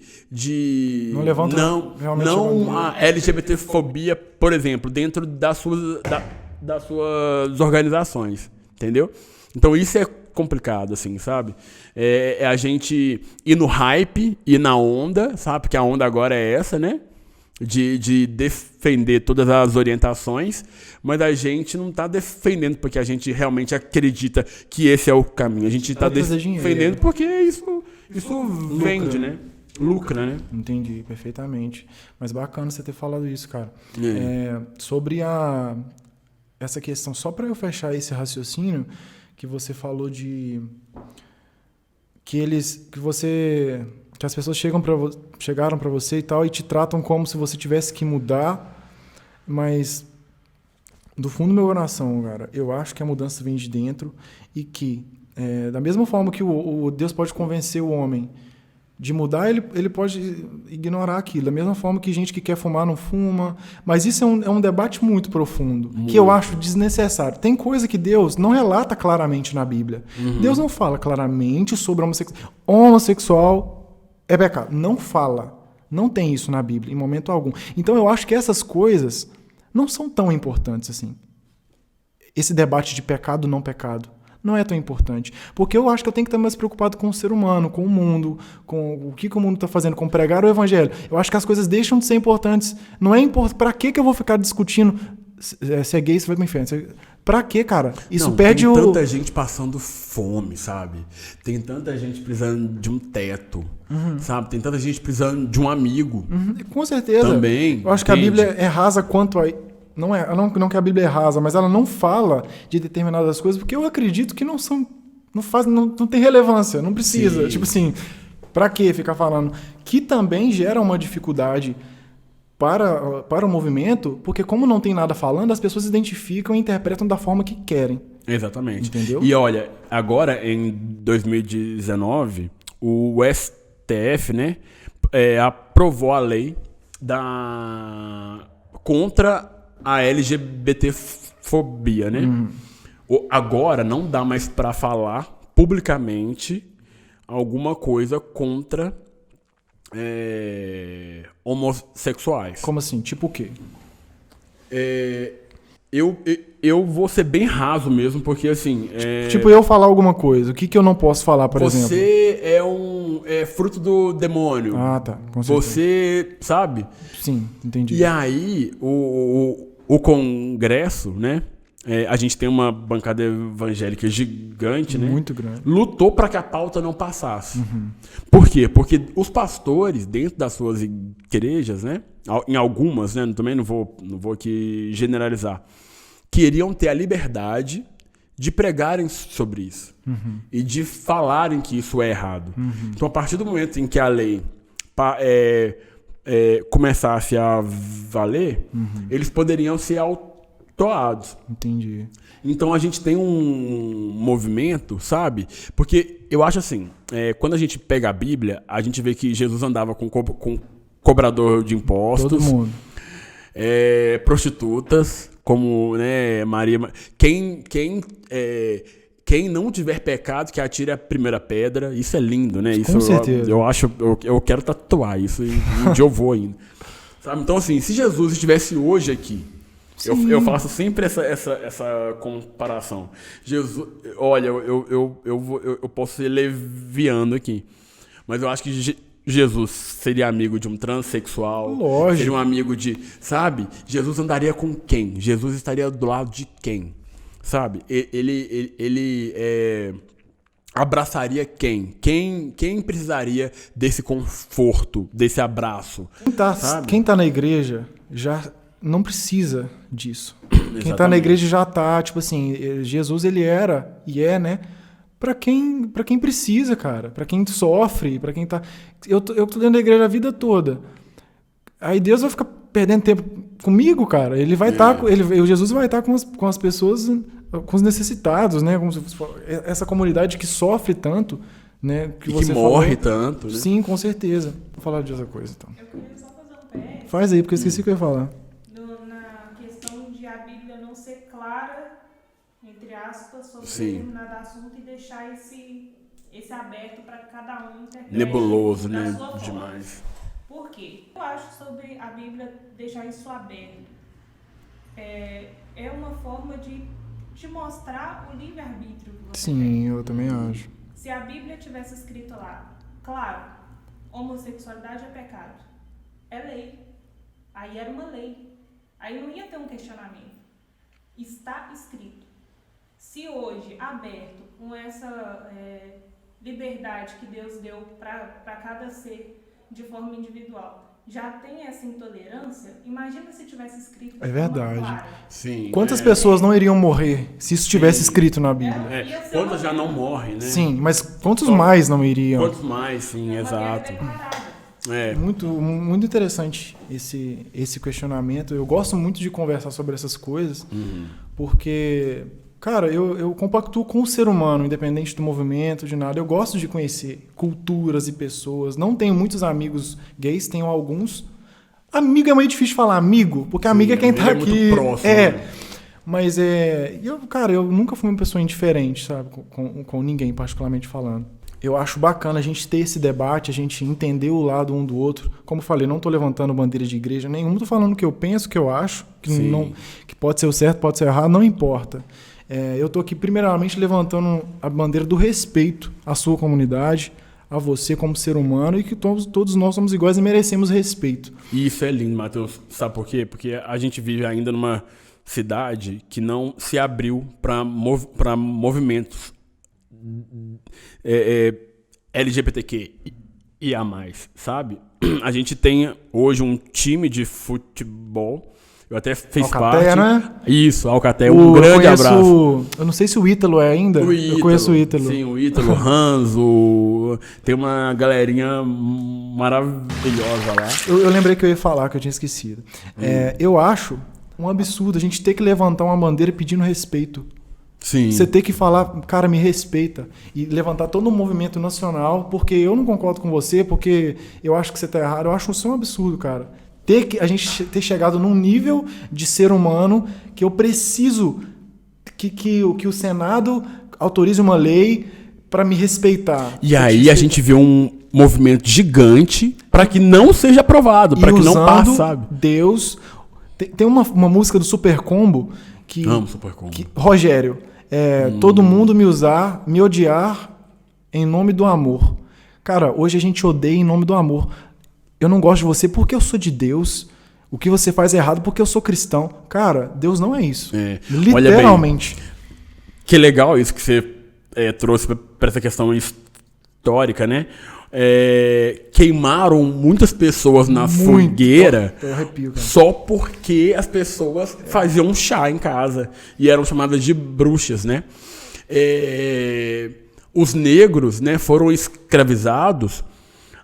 não levanta não a LGBTfobia, por exemplo, dentro das suas organizações, entendeu? Então, isso é complicado, assim, sabe? É a gente ir no hype, ir na onda, sabe? Porque a onda agora é essa, né? De defender todas as orientações, mas a gente não tá defendendo porque a gente realmente acredita que esse é o caminho. A gente tá defendendo porque isso vende, né? Lucra, né? Entendi, perfeitamente. Mas bacana você ter falado isso, cara. Sobre essa questão, só para eu fechar esse raciocínio, que você falou de que as pessoas chegaram para você e tal e te tratam como se você tivesse que mudar, mas do fundo do meu coração, cara, eu acho que a mudança vem de dentro e que da mesma forma que o Deus pode convencer o homem de mudar, ele pode ignorar aquilo. Da mesma forma que gente que quer fumar não fuma. Mas isso é um debate muito profundo, que eu acho desnecessário. Tem coisa que Deus não relata claramente na Bíblia. Deus não fala claramente sobre homossexual é pecado. Não fala. Não tem isso na Bíblia, em momento algum. Então eu acho que essas coisas não são tão importantes assim. Esse debate de pecado ou não pecado não é tão importante. Porque eu acho que eu tenho que estar mais preocupado com o ser humano, com o mundo, com o que o mundo está fazendo, com pregar o evangelho. Eu acho que as coisas deixam de ser importantes. Não é importante. Para que eu vou ficar discutindo se é gay, se vai pro inferno? Pra quê, cara? Isso perde tem tanta gente passando fome, sabe? Tem tanta gente precisando de um teto, sabe? Tem tanta gente precisando de um amigo. Com certeza. Também. Eu acho que a Bíblia é rasa quanto a... Não que a Bíblia é rasa, mas ela não fala de determinadas coisas, porque eu acredito que não tem relevância, não precisa. Sim. Tipo assim, pra que ficar falando? Que também gera uma dificuldade para o movimento, porque como não tem nada falando, as pessoas se identificam e interpretam da forma que querem. Exatamente. Entendeu? E olha, agora em 2019, o STF, né, aprovou a lei contra a LGBTfobia, né? Agora não dá mais para falar publicamente alguma coisa contra homossexuais. Como assim? Tipo o quê? Eu vou ser bem raso mesmo, porque assim... Tipo eu falar alguma coisa. O que eu não posso falar, por exemplo? Você é fruto do demônio. Ah, tá. Com certeza. Você, sabe? Sim, entendi. E aí, o Congresso, né? A gente tem uma bancada evangélica gigante, né? Muito grande. Lutou para que a pauta não passasse. Por quê? Porque os pastores, dentro das suas igrejas, né? Em algumas, né? Também não vou aqui generalizar. Queriam ter a liberdade de pregarem sobre isso. E de falarem que isso é errado. Então, a partir do momento em que a lei começasse a valer, eles poderiam se toados. Entendi. Então a gente tem um movimento, sabe? Porque eu acho assim, quando a gente pega a Bíblia, a gente vê que Jesus andava com cobrador de impostos. Todo mundo. Prostitutas, como, né, Maria... Quem não tiver pecado, que atire a primeira pedra. Isso é lindo, né? Isso Com certeza. Eu quero tatuar isso e um dia eu vou ainda. Sabe? Então, assim, se Jesus estivesse hoje aqui, eu faço sempre essa comparação. Jesus, olha, eu posso ser leviano aqui, mas eu acho que Jesus seria amigo de um transexual. Lógico. Seria um amigo de... Sabe? Jesus andaria com quem? Jesus estaria do lado de quem? Sabe? Ele abraçaria quem? Quem precisaria desse conforto, desse abraço? Quem tá na igreja já não precisa disso. Quem tá na igreja já tá, tipo assim, Jesus ele era e é, né? Pra quem precisa, cara. Pra quem sofre, pra quem tá... Eu tô dentro da igreja a vida toda. Aí Deus vai ficar perdendo tempo comigo, cara. Ele vai estar... Jesus vai estar com as pessoas, com os necessitados, né? Como se fosse essa comunidade que sofre tanto, né? Que morre tanto, né? Sim, com certeza. Vou falar de outra coisa, então. Eu queria só fazer um PS. Faz aí, porque eu esqueci o que eu ia falar. Na questão de a Bíblia não ser clara, entre aspas, sobre determinado assunto e deixar esse aberto para cada um interpretar. Nebuloso, da né? sua forma. Demais. Por quê? Eu acho sobre a Bíblia deixar isso aberto. É uma forma de te mostrar o livre-arbítrio que você tem. Sim, eu também acho. Se a Bíblia tivesse escrito lá, claro, homossexualidade é pecado. É lei. Aí era uma lei. Aí não ia ter um questionamento. Está escrito. Se hoje, aberto, com essa liberdade que Deus deu para cada ser de forma individual, já tem essa intolerância, imagina se tivesse escrito de É verdade. forma clara. Sim. Quantas pessoas não iriam morrer se isso tivesse escrito na Bíblia? Quantas já não morrem, né? Sim, mas quantos mais não iriam? Quantos mais, sim, exato. Muito, muito interessante esse questionamento. Eu gosto muito de conversar sobre essas coisas, porque, cara, eu compactuo com o ser humano, independente do movimento, de nada. Eu gosto de conhecer culturas e pessoas. Não tenho muitos amigos gays, tenho alguns. Amigo é meio difícil de falar amigo, porque amigo é quem tá aqui. Muito próximo, né? Mas eu nunca fui uma pessoa indiferente, sabe, com ninguém, particularmente falando. Eu acho bacana a gente ter esse debate, a gente entender o lado um do outro. Como eu falei, não estou levantando bandeira de igreja nenhuma, estou falando o que eu penso, o que eu acho, que pode ser o certo, pode ser o errado, não importa. Eu estou aqui, primeiramente, levantando a bandeira do respeito à sua comunidade, a você como ser humano, e que todos nós somos iguais e merecemos respeito. E isso é lindo, Matheus. Sabe por quê? Porque a gente vive ainda numa cidade que não se abriu para movimentos LGBTQIA+, sabe? A gente tem hoje um time de futebol. Eu até fiz Alcateia, parte. né? Isso, Alcateia. Um grande abraço. Eu não sei se o Ítalo é ainda. Eu conheço o Ítalo. Sim, o Ítalo, Ranzo. Tem uma galerinha maravilhosa lá. Eu lembrei que eu ia falar, que eu tinha esquecido. Eu acho um absurdo a gente ter que levantar uma bandeira pedindo respeito. Sim. Você ter que falar, cara, me respeita. E levantar todo um movimento nacional, porque eu não concordo com você, porque eu acho que você tá errado. Eu acho isso um absurdo, cara. A gente ter chegado num nível de ser humano que eu preciso que o Senado autorize uma lei para me respeitar. E aí a gente vê um movimento gigante para que não seja aprovado, para que não passe, sabe? Deus... Tem uma música do Super Combo que... Amo Super Combo. Rogério, todo mundo me odiar em nome do amor. Cara, hoje a gente odeia em nome do amor. Eu não gosto de você porque eu sou de Deus. O que você faz é errado porque eu sou cristão. Cara, Deus não é isso. Literalmente. Olha bem, que legal isso que você trouxe para essa questão histórica, né? Queimaram muitas pessoas na fogueira. Eu arrepio, cara. Só porque as pessoas faziam chá em casa e eram chamadas de bruxas, né? Os negros, né, foram escravizados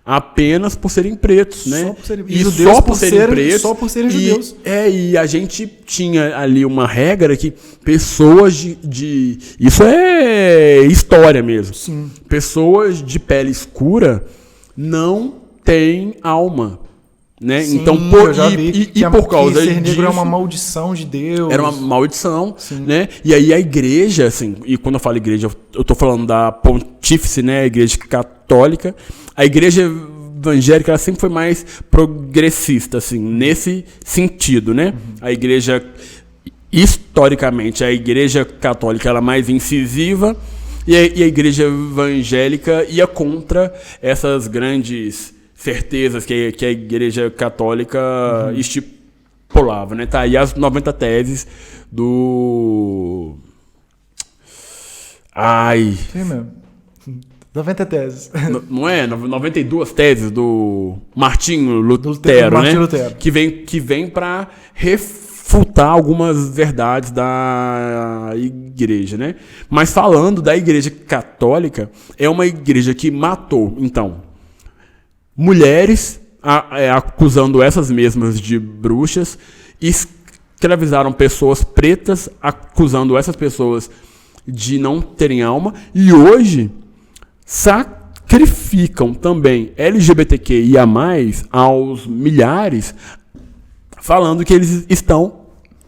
apenas por serem pretos, né? Só por serem, e judeus só por serem pretos. Só por serem judeus. E a gente tinha ali uma regra que pessoas de isso é história mesmo. Sim. Pessoas de pele escura não têm alma. Né? Sim, então, por causa ser negro disso, é uma maldição de Deus. Era uma maldição, Sim. né? E aí a igreja, assim, e quando eu falo igreja, eu tô falando da pontífice, né? A igreja católica. A igreja evangélica, ela sempre foi mais progressista, assim, nesse sentido, né? A igreja, historicamente, a igreja católica era mais incisiva e a igreja evangélica ia contra essas grandes certezas que a igreja católica estipulava, né? Tá aí as 90 teses do... Sim mesmo. 90 teses. Não é? 92 teses do Martinho Lutero, né? Lutero. Que vem para refutar algumas verdades da igreja, né? Mas falando da igreja católica, é uma igreja que matou, então, mulheres, acusando essas mesmas de bruxas, escravizaram pessoas pretas, acusando essas pessoas de não terem alma, e hoje sacrificam também LGBTQIA+, aos milhares, falando que eles estão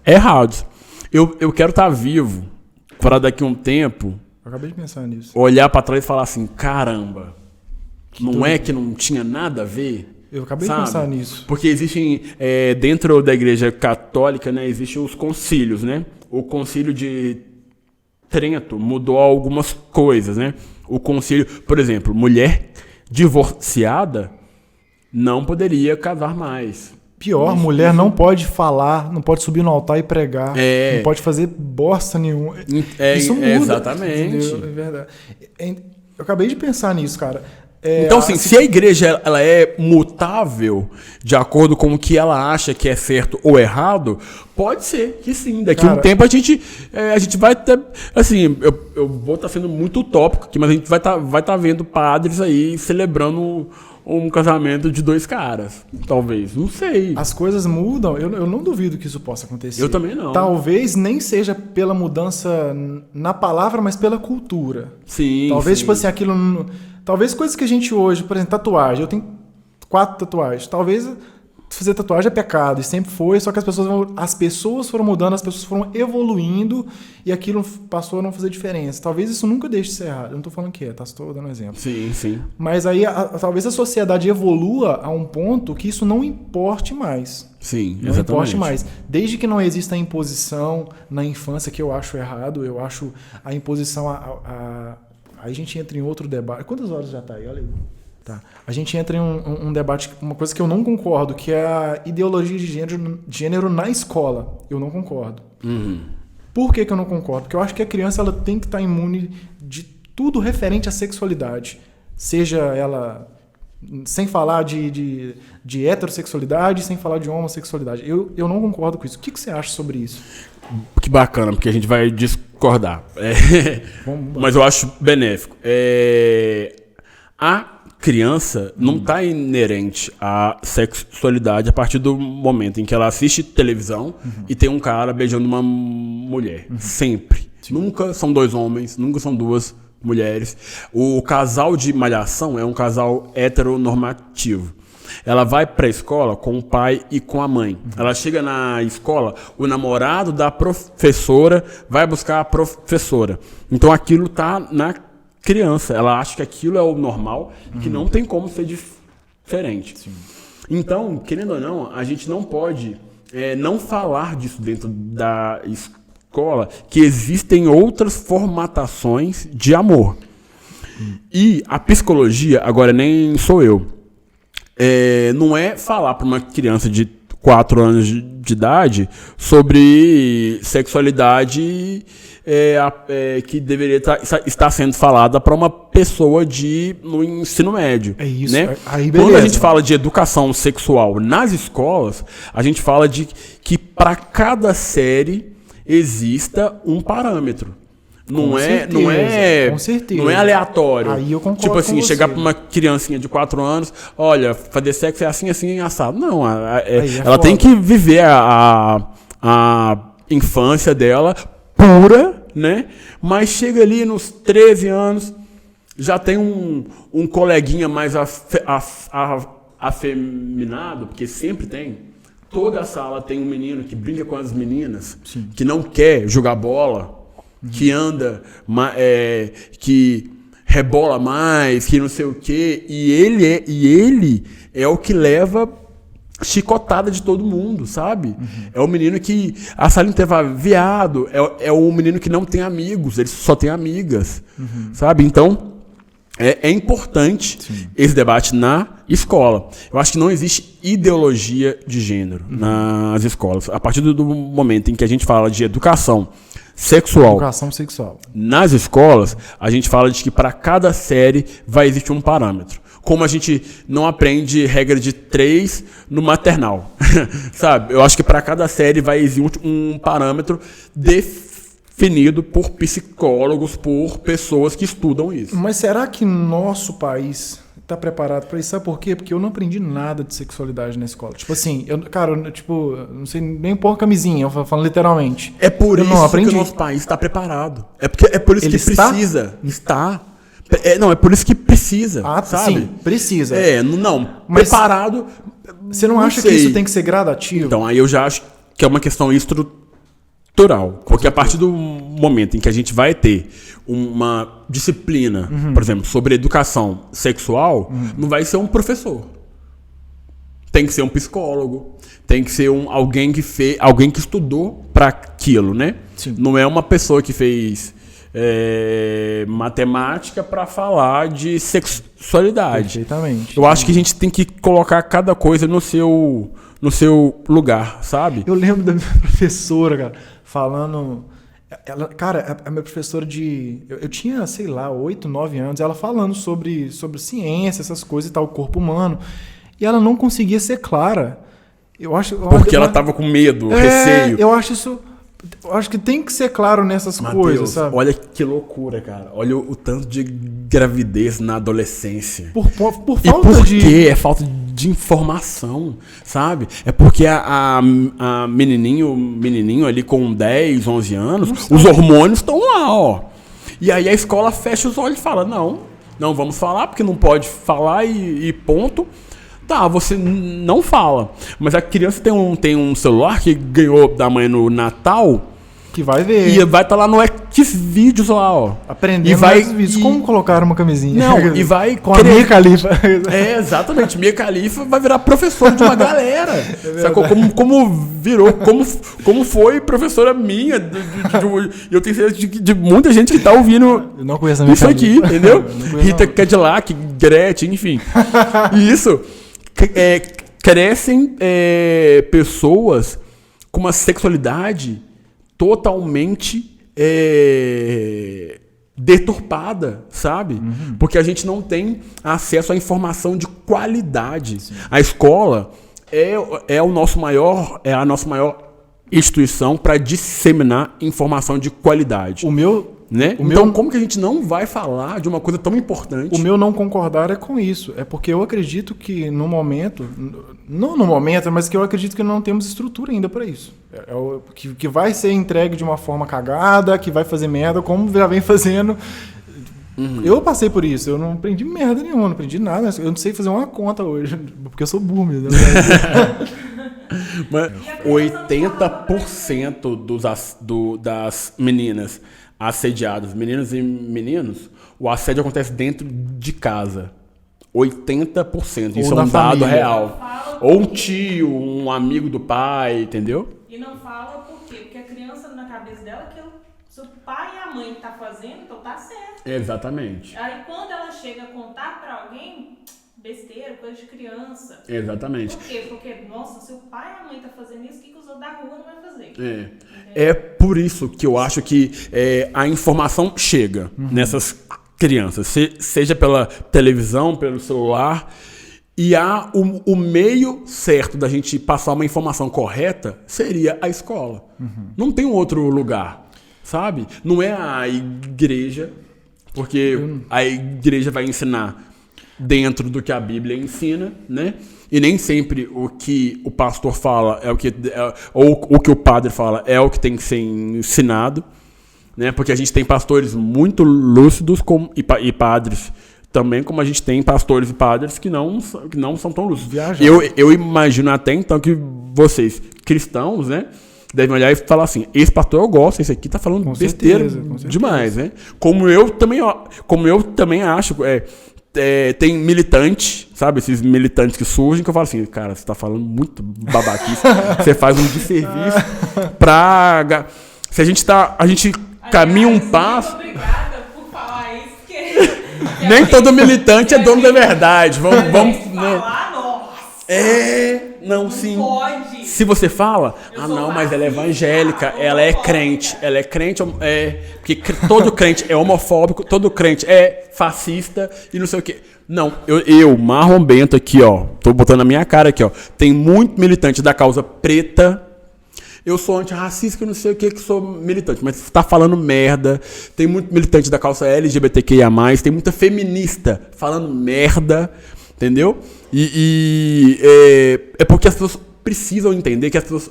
errados. Eu quero estar vivo para daqui a um tempo, Eu acabei de pensar nisso. olhar para trás e falar assim, caramba, não é que não tinha nada a ver? Eu acabei Sabe? de pensar nisso. Porque existem, dentro da igreja católica, né, existem os concílios, né? O concílio de Trento mudou algumas coisas, né? O concílio, por exemplo, mulher divorciada não poderia casar mais. Pior, mulher não pode falar, não pode subir no altar e pregar, É. não pode fazer bosta nenhuma. É, Isso muda. exatamente. Entendeu? É verdade. Eu acabei de pensar nisso, cara. Então, assim, se a igreja ela é mutável de acordo com o que ela acha que é certo ou errado, pode ser que sim. Daqui a um tempo a gente vai ter. Assim, eu vou estar sendo muito utópico aqui, mas a gente vai tá vendo padres aí celebrando um casamento de dois caras. Talvez. Não sei. As coisas mudam, eu não duvido que isso possa acontecer. Eu também não. Talvez nem seja pela mudança na palavra, mas pela cultura. Sim. Talvez, sim. tipo assim, aquilo. Talvez coisas que a gente hoje, por exemplo, tatuagem. Eu tenho 4 tatuagens. Talvez fazer tatuagem é pecado, e sempre foi, só que as pessoas foram mudando, as pessoas foram evoluindo e aquilo passou a não fazer diferença. Talvez isso nunca deixe de ser errado. Eu não estou falando que é, tá? Estou dando um exemplo. Sim, sim. Mas aí talvez a sociedade evolua a um ponto que isso não importe mais. Sim, Não exatamente. importe mais. Desde que não exista a imposição na infância, que eu acho errado, eu acho a imposição aí a gente entra em outro debate. Quantas horas já está aí? Olha aí. Tá. A gente entra em um debate, uma coisa que eu não concordo, que é a ideologia de gênero na escola. Eu não concordo. Uhum. Por que eu não concordo? Porque eu acho que a criança ela tem que estar imune de tudo referente à sexualidade. Seja ela... Sem falar de heterossexualidade, sem falar de homossexualidade. Eu não concordo com isso. O que você acha sobre isso? Que bacana, porque a gente vai discordar. Mas eu acho benéfico. A criança não está inerente à sexualidade a partir do momento em que ela assiste televisão e tem um cara beijando uma mulher. Sempre. Sim. Nunca são 2 homens, nunca são 2 mulheres. O casal de malhação é um casal heteronormativo. Ela vai para a escola com o pai e com a mãe. Ela chega na escola, o namorado da professora vai buscar a professora. Então aquilo tá na criança. Ela acha que aquilo é o normal e que não tem como ser diferente. Sim. Então, querendo ou não, a gente não pode não falar disso dentro da escola, que existem outras formatações de amor. E a psicologia, agora nem sou eu, não é falar para uma criança de 4 anos de idade sobre sexualidade que deveria estar sendo falada para uma pessoa no ensino médio. É isso. Né? Aí, quando a gente fala de educação sexual nas escolas, a gente fala de que para cada série exista um parâmetro. Com certeza. Não é aleatório. Aí eu concordo tipo assim, com você. chegar pra uma criancinha de 4 anos, olha, fazer sexo é assim, assado. Não, ela foda. tem que viver a infância dela pura, né? Mas chega ali nos 13 anos, já tem um coleguinha mais afeminado, porque sempre tem. Toda a sala tem um menino que brinca com as meninas, Sim. que não quer jogar bola, que anda, que rebola mais, que não sei o quê. E ele é o que leva chicotada de todo mundo, sabe? É o menino que a sala inteira fala, viado, é o menino que não tem amigos, ele só tem amigas, sabe? Então, é importante esse debate na escola. Eu acho que não existe ideologia de gênero nas escolas. A partir do momento em que a gente fala de educação sexual nas escolas, a gente fala de que para cada série vai existir um parâmetro. Como a gente não aprende regra de 3 no maternal, sabe? Eu acho que para cada série vai existir um parâmetro definido por psicólogos, por pessoas que estudam isso. Mas será que nosso país está preparado para isso? Sabe por quê? Porque eu não aprendi nada de sexualidade na escola. Tipo assim, eu não sei nem pôr camisinha, eu falando literalmente. É por isso que o nosso país está preparado. É por isso que precisa. Está. É por isso que precisa, sabe? Sim, precisa. Mas preparado. Você não acha que isso tem que ser gradativo? Então, aí eu já acho que é uma questão estrutural. Porque a partir do momento em que a gente vai ter uma disciplina, por exemplo, sobre educação sexual, não vai ser um professor. Tem que ser um psicólogo, tem que ser alguém que estudou para aquilo, né? Sim. Não é uma pessoa que fez matemática para falar de sexualidade. Perfeitamente. Eu acho que a gente tem que colocar cada coisa no seu lugar, sabe? Eu lembro da minha professora, cara, falando... a minha professora de... Eu tinha, sei lá, 8, 9 anos, ela falando sobre ciência, essas coisas e tal, o corpo humano. E ela não conseguia ser clara. Porque ela tava com medo, receio. Eu acho que tem que ser claro nessas coisas, sabe? Olha que loucura, cara. Olha o tanto de gravidez na adolescência. Por falta de... quê? É falta de informação, sabe? É porque a menininho ali com 10, 11 anos, os hormônios estão lá, ó. E aí a escola fecha os olhos e fala, não vamos falar, porque não pode falar e ponto. Tá, você não fala. Mas a criança tem um celular que ganhou da mãe no Natal. Que vai ver. E vai estar lá no Xvideos lá, ó. Aprendendo no Xvideos. Como colocar uma camisinha. Não, e vai... Com a Mia Khalifa. Exatamente. Mia Khalifa vai virar professora de uma galera. Sacou? Como foi professora minha. E eu tenho certeza de muita gente que tá ouvindo eu não conheço a Mia isso Khalifa. aqui, entendeu? Rita Cadillac, Gretchen, enfim. E isso... crescem pessoas com uma sexualidade totalmente deturpada, sabe? Porque a gente não tem acesso à informação de qualidade. Sim. A escola é a nossa maior instituição para disseminar informação de qualidade. Então, como que a gente não vai falar de uma coisa tão importante? O meu não concordar é com isso. É porque eu acredito que no momento... Não no momento, mas que eu acredito que não temos estrutura ainda para isso. Que vai ser entregue de uma forma cagada, que vai fazer merda, como já vem fazendo. Eu passei por isso. Eu não aprendi merda nenhuma, não aprendi nada. Eu não sei fazer uma conta hoje, porque eu sou burro mesmo. Mas 80% das meninas assediadas, meninas e meninos, o assédio acontece dentro de casa. 80%. Isso é um dado real. Ou um tio, um amigo do pai, entendeu? E não fala por quê? Porque a criança, na cabeça dela, que se o pai e a mãe tá fazendo, então tá certo. Exatamente. Aí quando ela chega a contar pra alguém, besteira, coisa de criança. Exatamente. Por quê? Porque, nossa, se o pai e a mãe tá fazendo isso, o que os outros da rua não vai fazer? É por isso que eu acho que a informação chega nessas crianças, seja pela televisão, pelo celular, e o meio certo da gente passar uma informação correta seria a escola. Não tem um outro lugar, sabe? Não é a igreja, porque a igreja vai ensinar dentro do que a Bíblia ensina, né? E nem sempre o que o pastor fala ou o que o padre fala é o que tem que ser ensinado, né? Porque a gente tem pastores muito lúcidos e padres também, como a gente tem pastores e padres que não são tão lúcidos. Eu imagino até então que vocês, cristãos, né, devem olhar e falar assim, esse pastor eu gosto, esse aqui tá falando com besteira certeza. Demais, né? Como eu também acho, tem militante, sabe? Esses militantes que surgem, que eu falo assim, cara, você tá falando muito babaquice, você faz um desserviço se a gente caminha um passo... Obrigada por falar isso, que nem todo militante é dono da verdade. Vamos falar, nossa. Não, sim. Pode. Se você fala, não, mas ela é evangélica, ela é crente, porque todo crente é homofóbico, todo crente é fascista e não sei o quê. Não, eu Marlon Bento aqui, ó, tô botando na minha cara aqui, ó, tem muito militante da causa preta. Eu sou antirracista, que não sei o que sou militante, mas tá falando merda. Tem muito militante da causa LGBTQIA+, tem muita feminista falando merda, entendeu? É porque as pessoas precisam entender que as pessoas...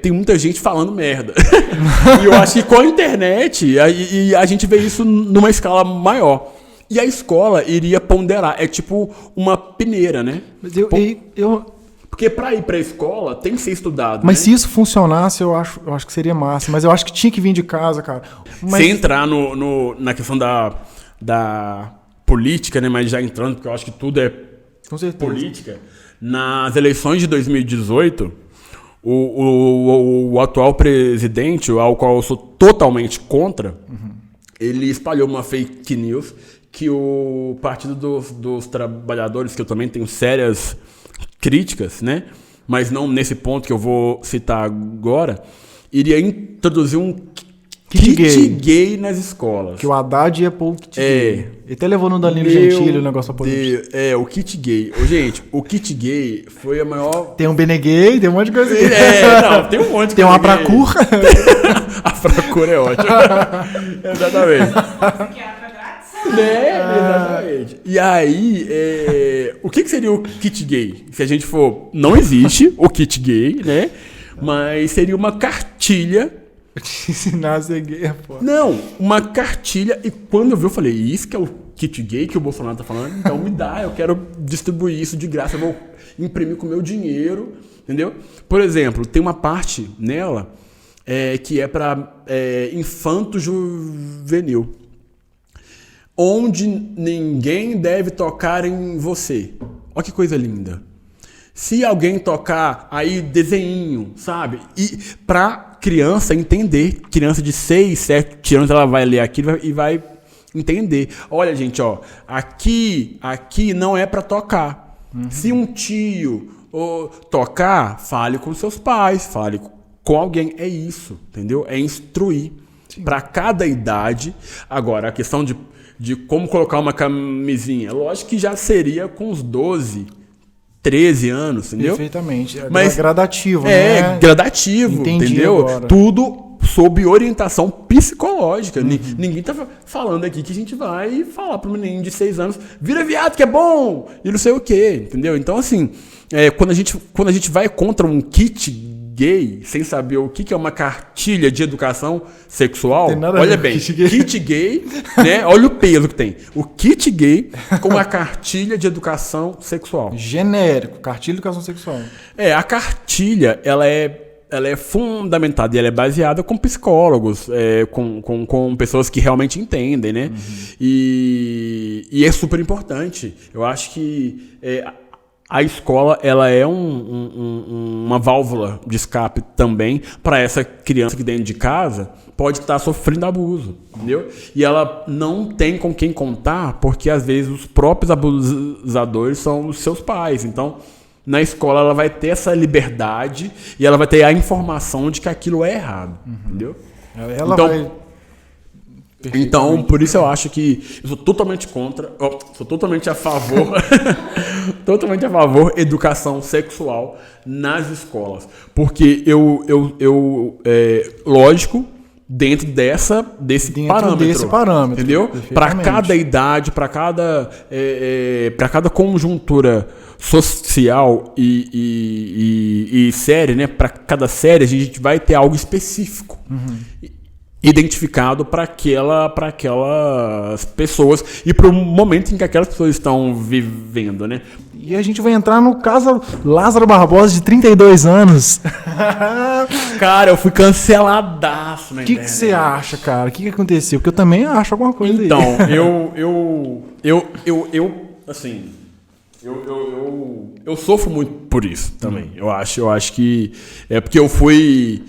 tem muita gente falando merda. E eu acho que com a internet, a gente vê isso numa escala maior. E a escola iria ponderar. É tipo uma peneira, né? Mas porque pra ir pra escola tem que ser estudado. Mas né? se isso funcionasse, eu acho que seria massa. Mas eu acho que tinha que vir de casa, cara. Sem entrar na questão da política, né? Mas já entrando, porque eu acho que tudo é política. Nas eleições de 2018, o atual presidente, ao qual eu sou totalmente contra, ele espalhou uma fake news que o Partido dos Trabalhadores, que eu também tenho sérias críticas, né? Mas não nesse ponto que eu vou citar agora, iria introduzir um kit gay nas escolas. Que o Haddad ia pôr o kit gay. Ele até levou no Danilo Gentili o negócio pra política. O kit gay. Gente, o kit gay foi a maior... Tem um Bene Gay, tem um monte de coisa gay. Tem um monte de coisa. Tem uma Fracur. A Fracur é ótima. Exatamente. Psiquiatra grátis. Exatamente. E aí, o que seria o kit gay? Se a gente for... Não existe o kit gay, né? Mas seria uma cartilha... Te ensinar a ser gay, pô. Não, uma cartilha. E quando eu vi, eu falei, isso que é o kit gay que o Bolsonaro tá falando? Então me dá, eu quero distribuir isso de graça, eu vou imprimir com o meu dinheiro, entendeu? Por exemplo, tem uma parte nela que é para infanto-juvenil. Onde ninguém deve tocar em você. Olha que coisa linda. Se alguém tocar, aí desenho, sabe? E pra criança entender, criança de 6, 7 anos, ela vai ler aquilo e vai entender. Olha, gente, ó, aqui não é pra tocar. Se um tio tocar, fale com seus pais, fale com alguém. É isso, entendeu? É instruir. Para cada idade. Agora, a questão de como colocar uma camisinha, lógico que já seria com os 12, 13 anos, entendeu? Perfeitamente. Mas gradativo, né? Gradativo, entendi entendeu? Agora. Tudo sob orientação psicológica. Ninguém tá falando aqui que a gente vai falar pro menino de 6 anos, vira viado que é bom, e não sei o quê, entendeu? Então, assim, quando a gente vai contra um kit gay, sem saber o que é uma cartilha de educação sexual, olha bem, kit gay, né? Olha o peso que tem. O kit gay com uma cartilha de educação sexual. Genérico, cartilha de educação sexual. A cartilha, ela é fundamentada e ela é baseada com psicólogos, com pessoas que realmente entendem, né? E é super importante. Eu acho que a escola, ela é uma válvula de escape também para essa criança que dentro de casa pode estar sofrendo abuso, entendeu? E ela não tem com quem contar, porque às vezes os próprios abusadores são os seus pais. Então, na escola ela vai ter essa liberdade e ela vai ter a informação de que aquilo é errado, entendeu? Então, por isso eu acho que eu sou totalmente contra, sou totalmente a favor, totalmente a favor educação sexual nas escolas. Porque lógico, dentro desse parâmetro. Entendeu? Para cada idade, para cada conjuntura social e série, né? Para cada série a gente vai ter algo específico. Identificado para aquelas pessoas e para o momento em que aquelas pessoas estão vivendo, né? E a gente vai entrar no caso Lázaro Barbosa, de 32 anos. Cara, eu fui canceladaço na internet. O que você acha, cara? O que aconteceu? Porque eu também acho alguma coisa então, aí. Assim, eu sofro muito por isso também. Eu acho que é porque eu fui...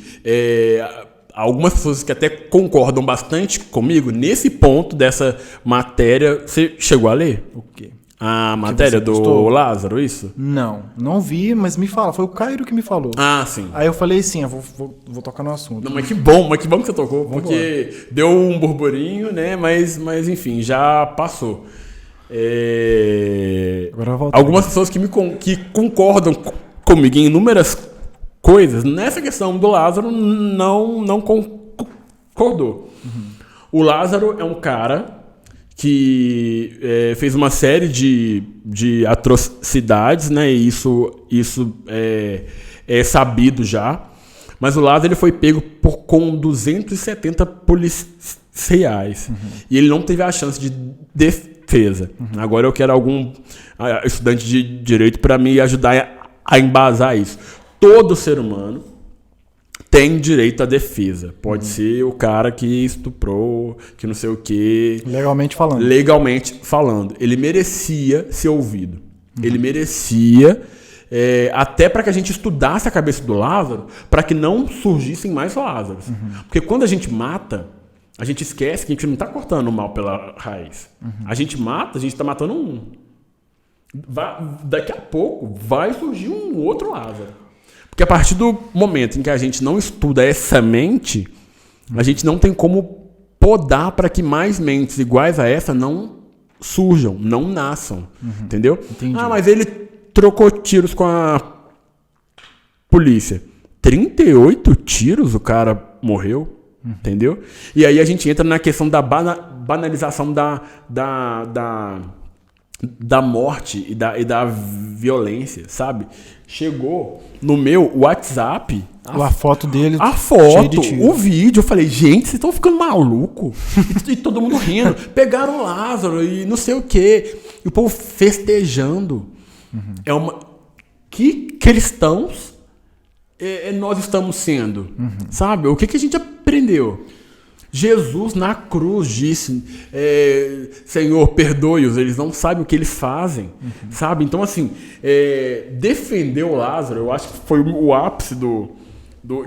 algumas pessoas que até concordam bastante comigo, nesse ponto dessa matéria, você chegou a ler? O quê? A matéria do Lázaro, isso? Não vi, mas me fala. Foi o Cairo que me falou. Ah, sim. Aí eu falei assim, eu vou tocar no assunto. Não, mas que bom que você tocou, porque deu um burburinho, né? Mas enfim, já passou. Agora eu volto. Algumas pessoas que concordam comigo em inúmeras coisas, nessa questão do Lázaro, não concordou. O Lázaro é um cara que fez uma série de atrocidades, né? E isso é sabido já. Mas o Lázaro ele foi pego com 270 policiais. E ele não teve a chance de defesa. Agora eu quero algum estudante de direito para me ajudar a embasar isso. Todo ser humano tem direito à defesa. Pode ser o cara que estuprou, que não sei o quê. Legalmente falando. Ele merecia ser ouvido. Ele merecia, até para que a gente estudasse a cabeça do Lázaro, para que não surgissem mais Lázaros. Porque quando a gente mata, a gente esquece que a gente não está cortando o mal pela raiz. A gente está matando um. Daqui a pouco vai surgir um outro Lázaro. Porque a partir do momento em que a gente não estuda essa mente, a gente não tem como podar para que mais mentes iguais a essa não surjam, não nasçam. Entendeu? Entendi. Ah, mas ele trocou tiros com a polícia. 38 tiros o cara morreu. Entendeu? E aí a gente entra na questão da banalização da morte e da violência, sabe? Chegou no meu WhatsApp a foto dele, a foto, o vídeo. Eu falei, gente, vocês estão ficando maluco? E todo mundo rindo. Pegaram o Lázaro e não sei o quê. E o povo festejando. Que cristãos nós estamos sendo? Sabe? O que a gente aprendeu? Jesus na cruz disse, Senhor, perdoe-os, eles não sabem o que eles fazem, sabe? Então, assim, defender o Lázaro, eu acho que foi o ápice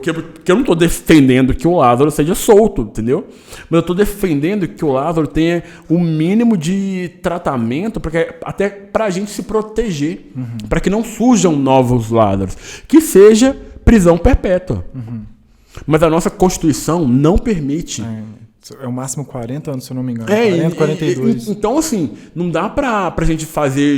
que eu não estou defendendo que o Lázaro seja solto, entendeu? Mas eu estou defendendo que o Lázaro tenha o mínimo de tratamento, até para a gente se proteger, para que não surjam novos Lázaros, que seja prisão perpétua. Mas a nossa Constituição não permite. É o máximo 40 anos, se eu não me engano. 40, 42. Então, assim, não dá pra gente fazer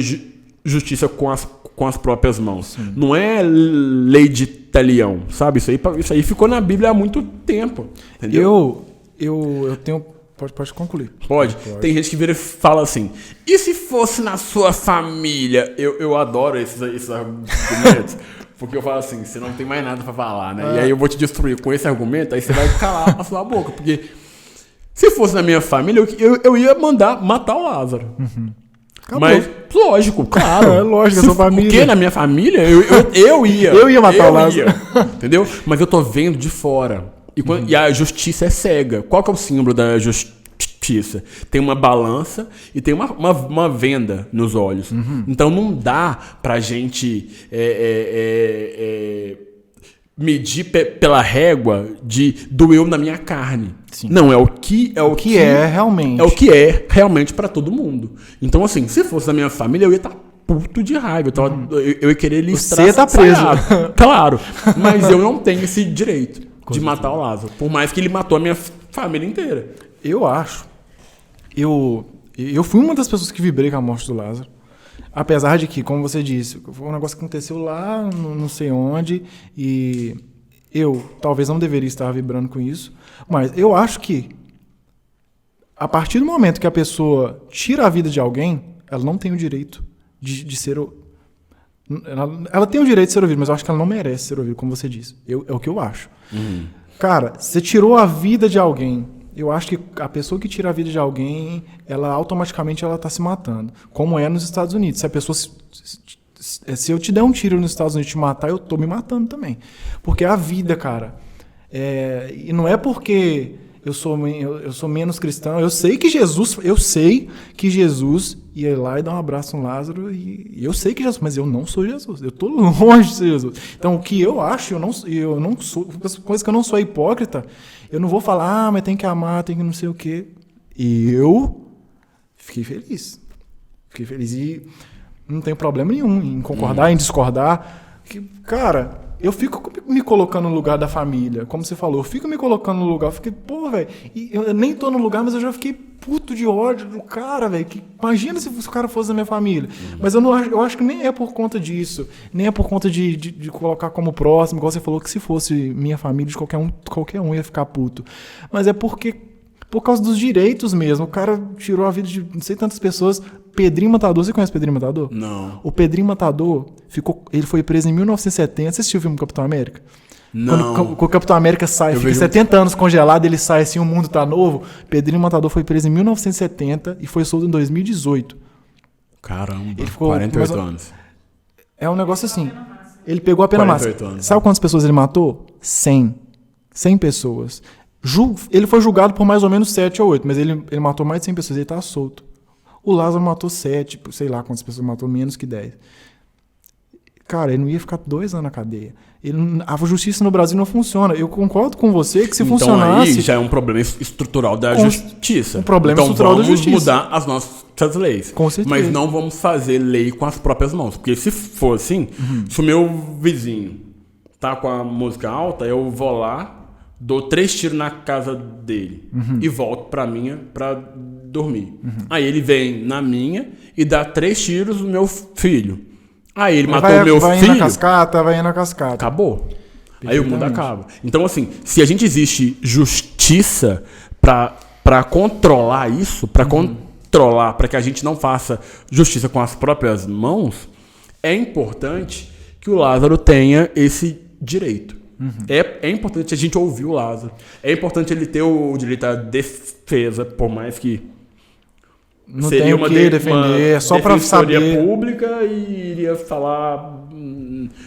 justiça com as próprias mãos. Sim. Não é lei de talião, sabe? Isso aí ficou na Bíblia há muito tempo. Entendeu? Eu tenho... Pode concluir. Pode. Tem gente que vira e fala assim, e se fosse na sua família? Eu adoro esses argumentos. Porque eu falo assim, você não tem mais nada pra falar, né? E aí eu vou te destruir com esse argumento, aí você vai calar a sua boca. Porque se fosse na minha família, eu ia mandar matar o Lázaro. Mas, lógico, claro. É lógico, a sua família. Porque na minha família, eu ia. Eu ia matar o Lázaro. Entendeu? Mas eu tô vendo de fora. E a justiça é cega. Qual que é o símbolo da justiça? Tem uma balança e tem uma venda nos olhos. Então não dá pra gente medir pela régua do eu na minha carne. Sim. Não, é o que realmente. É o que é realmente pra todo mundo. Então, assim, se fosse da minha família, eu ia estar puto de raiva. Eu ia querer listar. Você tá preso. Claro. Mas eu não tenho esse direito de matar o Lázaro. Por mais que ele matou a minha família inteira. Eu acho. Eu fui uma das pessoas que vibrei com a morte do Lázaro. Apesar de que, como você disse, foi um negócio que aconteceu lá, não sei onde, e eu talvez não deveria estar vibrando com isso, mas eu acho que a partir do momento que a pessoa tira a vida de alguém, ela não tem o direito de ser... Ela tem o direito de ser ouvida, mas eu acho que ela não merece ser ouvida, como você disse. É o que eu acho. Cara, você tirou a vida de alguém. Eu acho que a pessoa que tira a vida de alguém, ela automaticamente ela tá se matando. Como é nos Estados Unidos. Se a pessoa... Se eu te der um tiro nos Estados Unidos e te matar, eu tô me matando também. Porque é a vida, cara. E não é porque eu sou menos cristão. Eu sei que Jesus ia lá e dar um abraço no Lázaro. E eu sei que Jesus... Mas eu não sou Jesus. Eu tô longe de ser Jesus. Então, o que eu acho, eu não sou... Coisa que eu não sou hipócrita, eu não vou falar, mas tem que amar, tem que não sei o quê. E eu fiquei feliz. E... não tenho problema nenhum em concordar, em discordar. Cara, eu fico me colocando no lugar da família, como você falou. Eu fico me colocando no lugar. Eu fiquei, pô, velho. Eu nem tô no lugar, mas eu já fiquei puto de ódio do cara, velho. Imagina se o cara fosse da minha família. Mas eu acho que nem é por conta disso. Nem é por conta de colocar como próximo. Igual você falou que se fosse minha família, de qualquer um ia ficar puto. Mas é porque... por causa dos direitos mesmo. O cara tirou a vida de não sei tantas pessoas. Pedrinho Matador, você conhece o Pedrinho Matador? Não. O Pedrinho Matador, ele foi preso em 1970. Você assistiu o filme Capitão América? Não. Quando o Capitão América sai, fica 70 anos congelado, ele sai assim, o mundo tá novo. Pedrinho Matador foi preso em 1970 e foi solto em 2018. Caramba, ele ficou 48 anos. É um negócio assim. Ele pegou a pena máxima. Anos. Sabe quantas pessoas ele matou? 100. 100 pessoas. Ele foi julgado por mais ou menos 7 ou 8, mas ele matou mais de 100 pessoas, ele tá solto. O Lázaro matou 7, sei lá quantas pessoas matou, menos que 10. Cara, ele não ia ficar 2 anos na cadeia. A justiça no Brasil não funciona. Eu concordo com você que se funcionasse... Então aí já é um problema estrutural da justiça. Um problema estrutural da justiça. Então vamos mudar as nossas leis. Com certeza. Mas não vamos fazer lei com as próprias mãos. Porque se for assim, se o meu vizinho tá com a música alta, eu vou lá... dou 3 tiros na casa dele e volto pra minha pra dormir. Aí ele vem na minha e dá 3 tiros no meu filho. Aí ele matou o meu filho. Vai na cascata. Acabou. Aí o mundo acaba. Então, assim, se a gente existe justiça pra controlar isso, pra controlar, pra que a gente não faça justiça com as próprias mãos, é importante que o Lázaro tenha esse direito. É importante a gente ouvir o Lázaro. É importante ele ter o direito à defesa, por mais que não seria uma defender, só para saber pública e iria falar,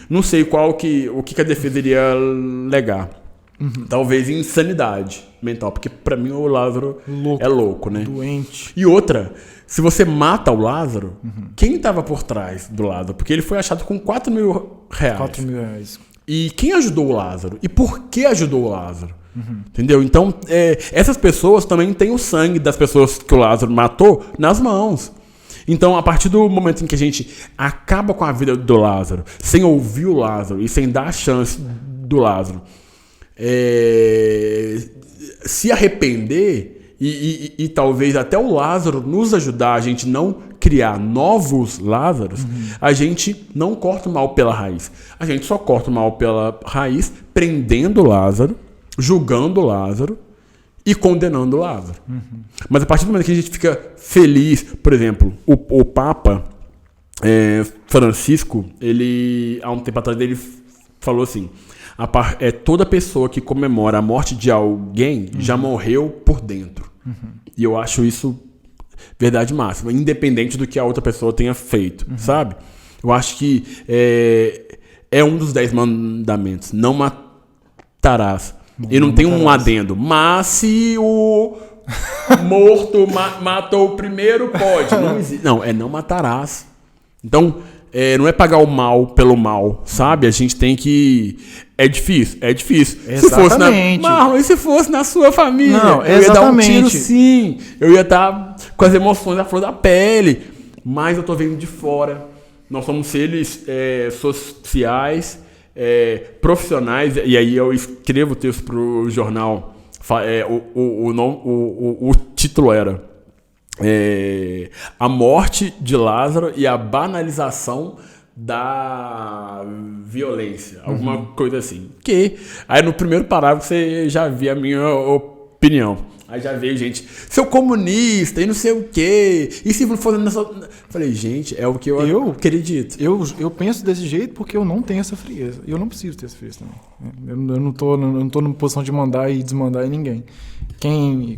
não sei o que a defesa iria alegar. Talvez insanidade mental, porque para mim o Lázaro é louco, né? Doente. E outra, se você mata o Lázaro, quem estava por trás do Lázaro? Porque ele foi achado com R$4 mil. R$4.000. E quem ajudou o Lázaro? E por que ajudou o Lázaro? Entendeu? Então, essas pessoas também têm o sangue das pessoas que o Lázaro matou nas mãos. Então, a partir do momento em que a gente acaba com a vida do Lázaro, sem ouvir o Lázaro e sem dar a chance do Lázaro se arrepender e talvez até o Lázaro nos ajudar a gente não criar novos Lázaros, a gente não corta o mal pela raiz. A gente só corta o mal pela raiz prendendo o Lázaro, julgando o Lázaro e condenando o Lázaro. Mas a partir do momento que a gente fica feliz, por exemplo, o Papa Francisco, ele há um tempo atrás ele falou assim: toda pessoa que comemora a morte de alguém já morreu por dentro. E eu acho isso verdade máxima, independente do que a outra pessoa tenha feito, sabe? Eu acho que é um dos 10 mandamentos. Não matarás. E não tem um adendo. Mas se o morto matou o primeiro, pode. Não existe. Não, não matarás. Então, não é pagar o mal pelo mal, sabe? A gente tem que... É difícil. Exatamente. Marlon, e se fosse na sua família? Não, eu ia dar um exatamente. tiro, sim. Eu ia estar com as emoções à flor da pele. Mas eu tô vendo de fora. Nós somos seres sociais, profissionais. E aí eu escrevo o texto pro jornal. O título era... a morte de Lázaro e a banalização da violência, alguma coisa assim. Aí no primeiro parágrafo você já via a minha opinião. Aí já veio gente, seu comunista e não sei o quê. E se não for nessa... Falei, gente, é o que eu acredito. Eu penso desse jeito porque eu não tenho essa frieza. E eu não preciso ter essa frieza também. Eu não tô numa posição de mandar e desmandar em ninguém.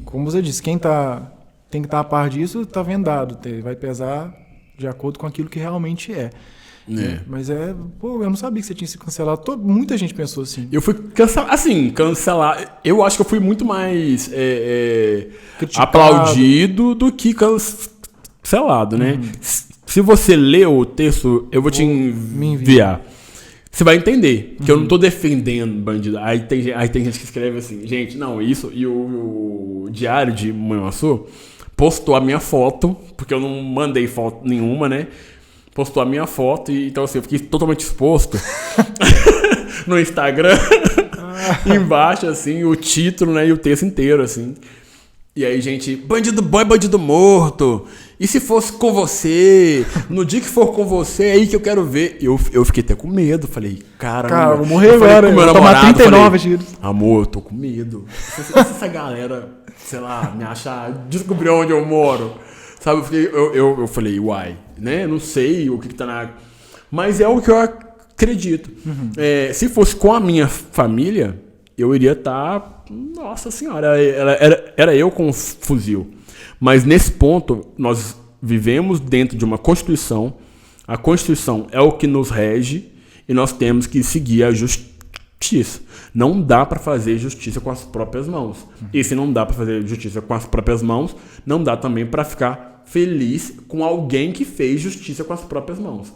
Como você disse, quem tem que estar a par disso está vendado. Vai pesar de acordo com aquilo que realmente é. Mas eu não sabia que você tinha sido cancelado. Muita gente pensou assim. Eu fui cancelar. Eu acho que eu fui muito mais aplaudido do que cancelado, né? Se você ler o texto, eu vou te enviar. Você vai entender que eu não tô defendendo bandido. Aí tem gente que escreve assim, gente, não, isso. E o Diário de Manhuaçu postou a minha foto, porque eu não mandei foto nenhuma, né? Postou a minha foto, e então assim, eu fiquei totalmente exposto no Instagram, embaixo, assim, o título, né, e o texto inteiro, assim. E aí, gente, bandido bom é bandido morto. E se fosse com você, no dia que for com você, é aí que eu quero ver. Eu fiquei até com medo, falei, cara, vou morrer agora, eu vou tomar 39 tiros. Amor, eu tô com medo. Se essa galera, sei lá, me achar, descobriu onde eu moro. Sabe, eu falei, uai, né? Não sei o que tá na... Mas é o que eu acredito. Se fosse com a minha família, eu iria estar... Nossa senhora, era eu com um fuzil. Mas nesse ponto, nós vivemos dentro de uma Constituição. A Constituição é o que nos rege e nós temos que seguir a justiça. Não dá para fazer justiça com as próprias mãos. E se não dá para fazer justiça com as próprias mãos, não dá também para ficar feliz com alguém que fez justiça com as próprias mãos.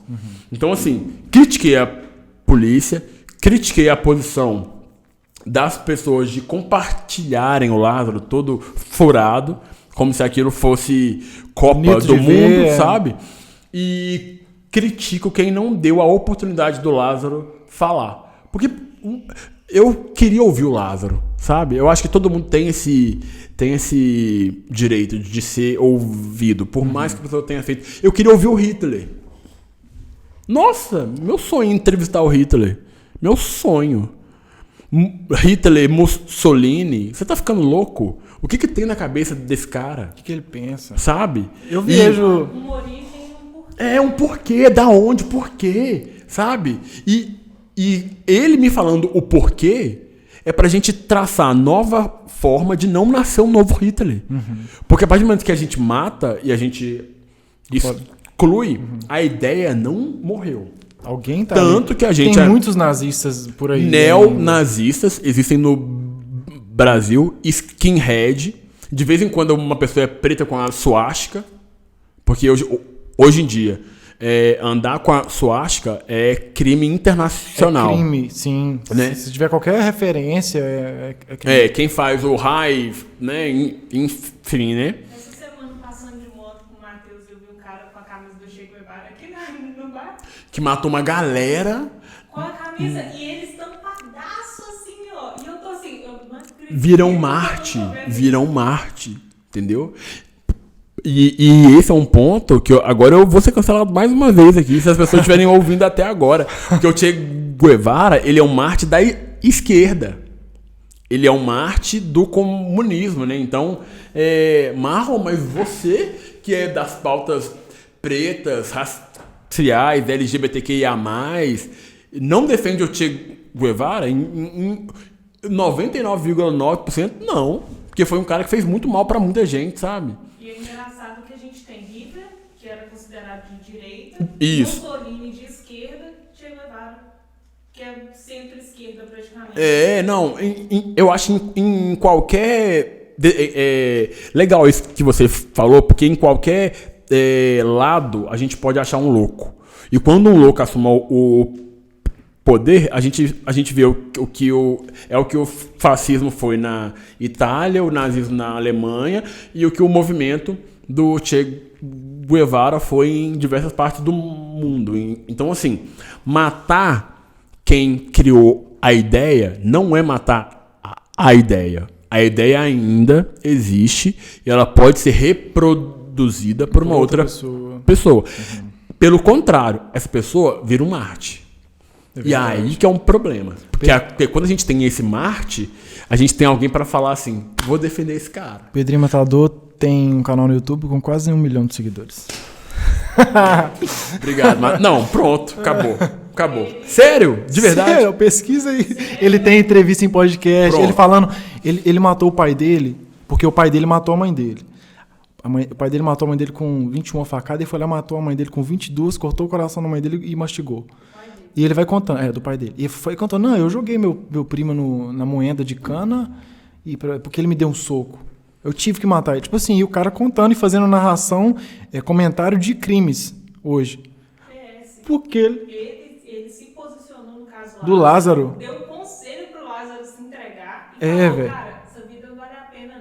Então, assim, critiquei a polícia, critiquei a posição das pessoas de compartilharem o Lázaro todo furado, como se aquilo fosse Copa do Mundo, sabe? E critico quem não deu a oportunidade do Lázaro falar. Porque eu queria ouvir o Lázaro, sabe? Eu acho que todo mundo tem esse direito de ser ouvido, por mais que a pessoa tenha feito. Eu queria ouvir o Hitler. Nossa, meu sonho é entrevistar o Hitler. Meu sonho. Hitler, Mussolini, você tá ficando louco? O que tem na cabeça desse cara? O que ele pensa? Sabe? Eu vejo... Uma origem e um porquê. Um porquê, da onde, por quê? Sabe? E ele me falando o porquê é pra gente traçar nova forma de não nascer um novo Hitler. Porque a partir do momento que a gente mata e a gente exclui, a ideia não morreu. Alguém tá Tanto ali. Que a gente... Tem muitos nazistas por aí. Neonazistas existem no Brasil, skinhead. De vez em quando uma pessoa é preta com a suástica. Porque hoje em dia, andar com a suástica é crime internacional. É crime, sim. Né? Se tiver qualquer referência, é crime. Quem faz o raio, né? Enfim, né? Essa semana, passando de moto com o Matheus, eu vi um cara com a camisa do Che Guevara aqui no bar. Que matou uma galera. Com a camisa, e eles tampadaço assim, ó. E eu tô assim, eu não acredito. Viram Marte, entendeu? E esse é um ponto que agora eu vou ser cancelado mais uma vez aqui, se as pessoas estiverem ouvindo até agora. Porque o Che Guevara, ele é um Marte da esquerda. Ele é um Marte do comunismo, né? Então, Marlon, mas você que é das pautas pretas, raciais, LGBTQIA+, não defende o Che Guevara? Em 99,9% não. Porque foi um cara que fez muito mal pra muita gente, sabe? E é engraçado que a gente tem Hitler, que era considerado de direita, Isso. Mussolini de esquerda, Che Guevara, que é centro-esquerda praticamente. Não, eu acho em qualquer... legal isso que você falou, porque em qualquer lado a gente pode achar um louco. E quando um louco assuma o poder, a gente vê o que o fascismo foi na Itália, o nazismo na Alemanha, e o que o movimento do Che Guevara foi em diversas partes do mundo. Então, assim, matar quem criou a ideia não é matar a ideia. A ideia ainda existe e ela pode ser reproduzida por uma outra pessoa. Pelo contrário, essa pessoa vira um Marte. E aí que é um problema. Porque quando a gente tem esse Marte, a gente tem alguém pra falar assim, vou defender esse cara. Pedrinho Matador tem um canal no YouTube com quase 1 milhão de seguidores. Obrigado. Mas, não, pronto, acabou. Sério? De verdade? Sério, pesquisa aí. Ele tem entrevista em podcast, Pronto. ele falando... Ele matou o pai dele, porque o pai dele matou a mãe dele. O pai dele matou a mãe dele com 21 facadas e foi lá, matou a mãe dele com 22, cortou o coração da mãe dele e mastigou. E ele vai contando, do pai dele. E foi contando, não, eu joguei meu primo na moenda de cana porque ele me deu um soco. Eu tive que matar ele. Tipo assim, e o cara contando e fazendo narração, comentário de crimes hoje. Porque Ele se posicionou no caso do Lázaro. Deu conselho pro Lázaro se entregar. E É, falou, velho. cara, essa vida não vale a pena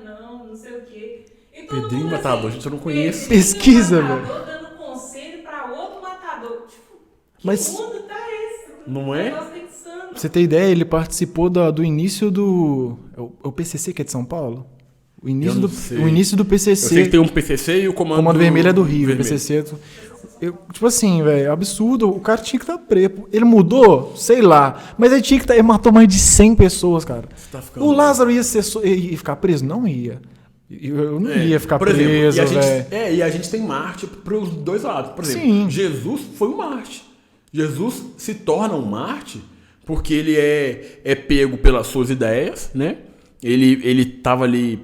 não sei o quê. E todo Pedrinho mundo Matador, assim, gente, eu não conheço. Pesquisa, matador dando conselho pra outro matador. Tipo, que Mas- mundo tá esse? Não é? Pra você ter ideia, ele participou do início do... É o PCC que é de São Paulo? O início, Eu não do, sei. o início do Eu sei PCC. que tem um PCC e o O Comando, Comando Vermelho é do Rio, o Vermelho. PCC. Tipo assim, velho, absurdo. O cara tinha que estar preso. Ele mudou? Sei lá. Mas ele tinha que estar... Ele matou mais de 100 pessoas, cara. Tá ficando O Lázaro ia ficar preso? Não ia. Eu não ia ficar por exemplo, preso, e a velho. gente, e a gente tem Marte pros dois lados. Por exemplo, Sim. Jesus foi um Marte. Jesus se torna um Marte porque ele é pego pelas suas ideias, né? Ele tava ali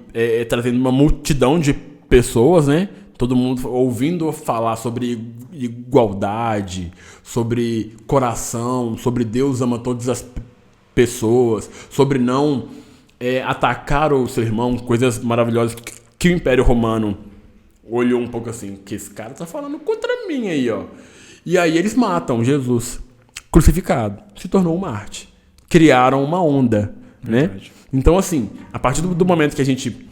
trazendo uma multidão de pessoas, né? Todo mundo ouvindo falar sobre igualdade, sobre coração, sobre Deus ama todas as pessoas, sobre não atacar o seu irmão, coisas maravilhosas que o Império Romano olhou um pouco assim, que esse cara tá falando contra mim aí, ó. E aí eles matam Jesus, crucificado, se tornou um Marte. Criaram uma onda, né? Então, assim, a partir do momento que a gente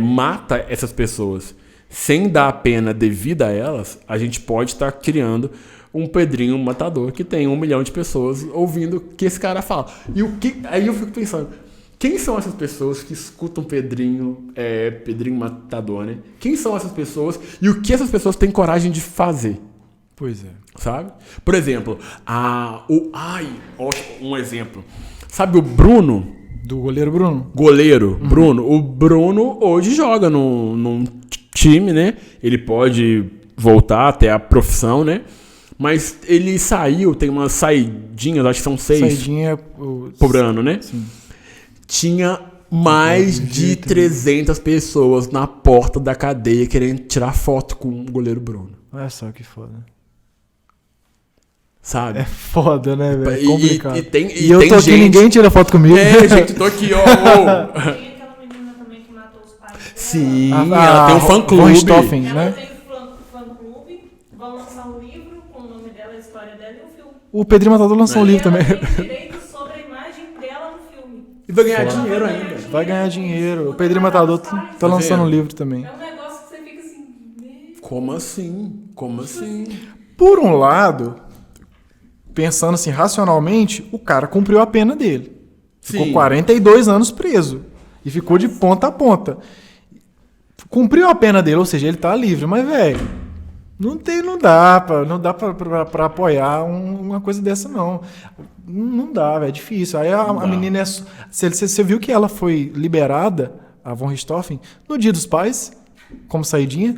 mata essas pessoas sem dar a pena devida a elas, a gente pode estar criando um Pedrinho Matador que tem 1 milhão de pessoas ouvindo o que esse cara fala. Aí eu fico pensando, quem são essas pessoas que escutam Pedrinho Matador, né? Quem são essas pessoas e o que essas pessoas têm coragem de fazer? Pois é. Sabe? Por exemplo, um exemplo. Sabe o Bruno? Do goleiro Bruno? Goleiro, Bruno. O Bruno hoje joga num time, né? Ele pode voltar até a profissão, né? Mas ele saiu, tem umas saidinhas, acho que são 6 Saidinha... por ano, né? Sim. Tinha mais de 300 pessoas na porta da cadeia querendo tirar foto com o goleiro Bruno. Olha só que foda. Sabe? É foda, né, velho? É E- complicado. e eu tem tô aqui, gente- ninguém tira foto comigo. Gente, tô aqui, ó. Tem aquela menina também que matou os pais dela. Sim, Ah, ela tem um Von fã-clube. Richthofen, Ela né? tem fã-clube, vão lançar um livro com o nome dela, a história dela e um filme. O Pedrinho Matador lançou um E livro ela também. tem direito sobre a imagem dela no filme. E vai ganhar Foda. dinheiro ainda. Vai ganhar dinheiro. O Pedrinho Matador tá lançando um livro também. É um negócio que você fica assim, meu... Como assim? Como assim? Por um lado, pensando assim racionalmente, o cara cumpriu a pena dele. Ficou Sim. 42 anos preso. E ficou de ponta a ponta. Cumpriu a pena dele, ou seja, ele tá livre. Mas, velho, não dá pra apoiar uma coisa dessa, não. Não dá, velho, é difícil. Aí a menina... Você viu que ela foi liberada, a Von Richthofen, no Dia dos Pais, como saidinha?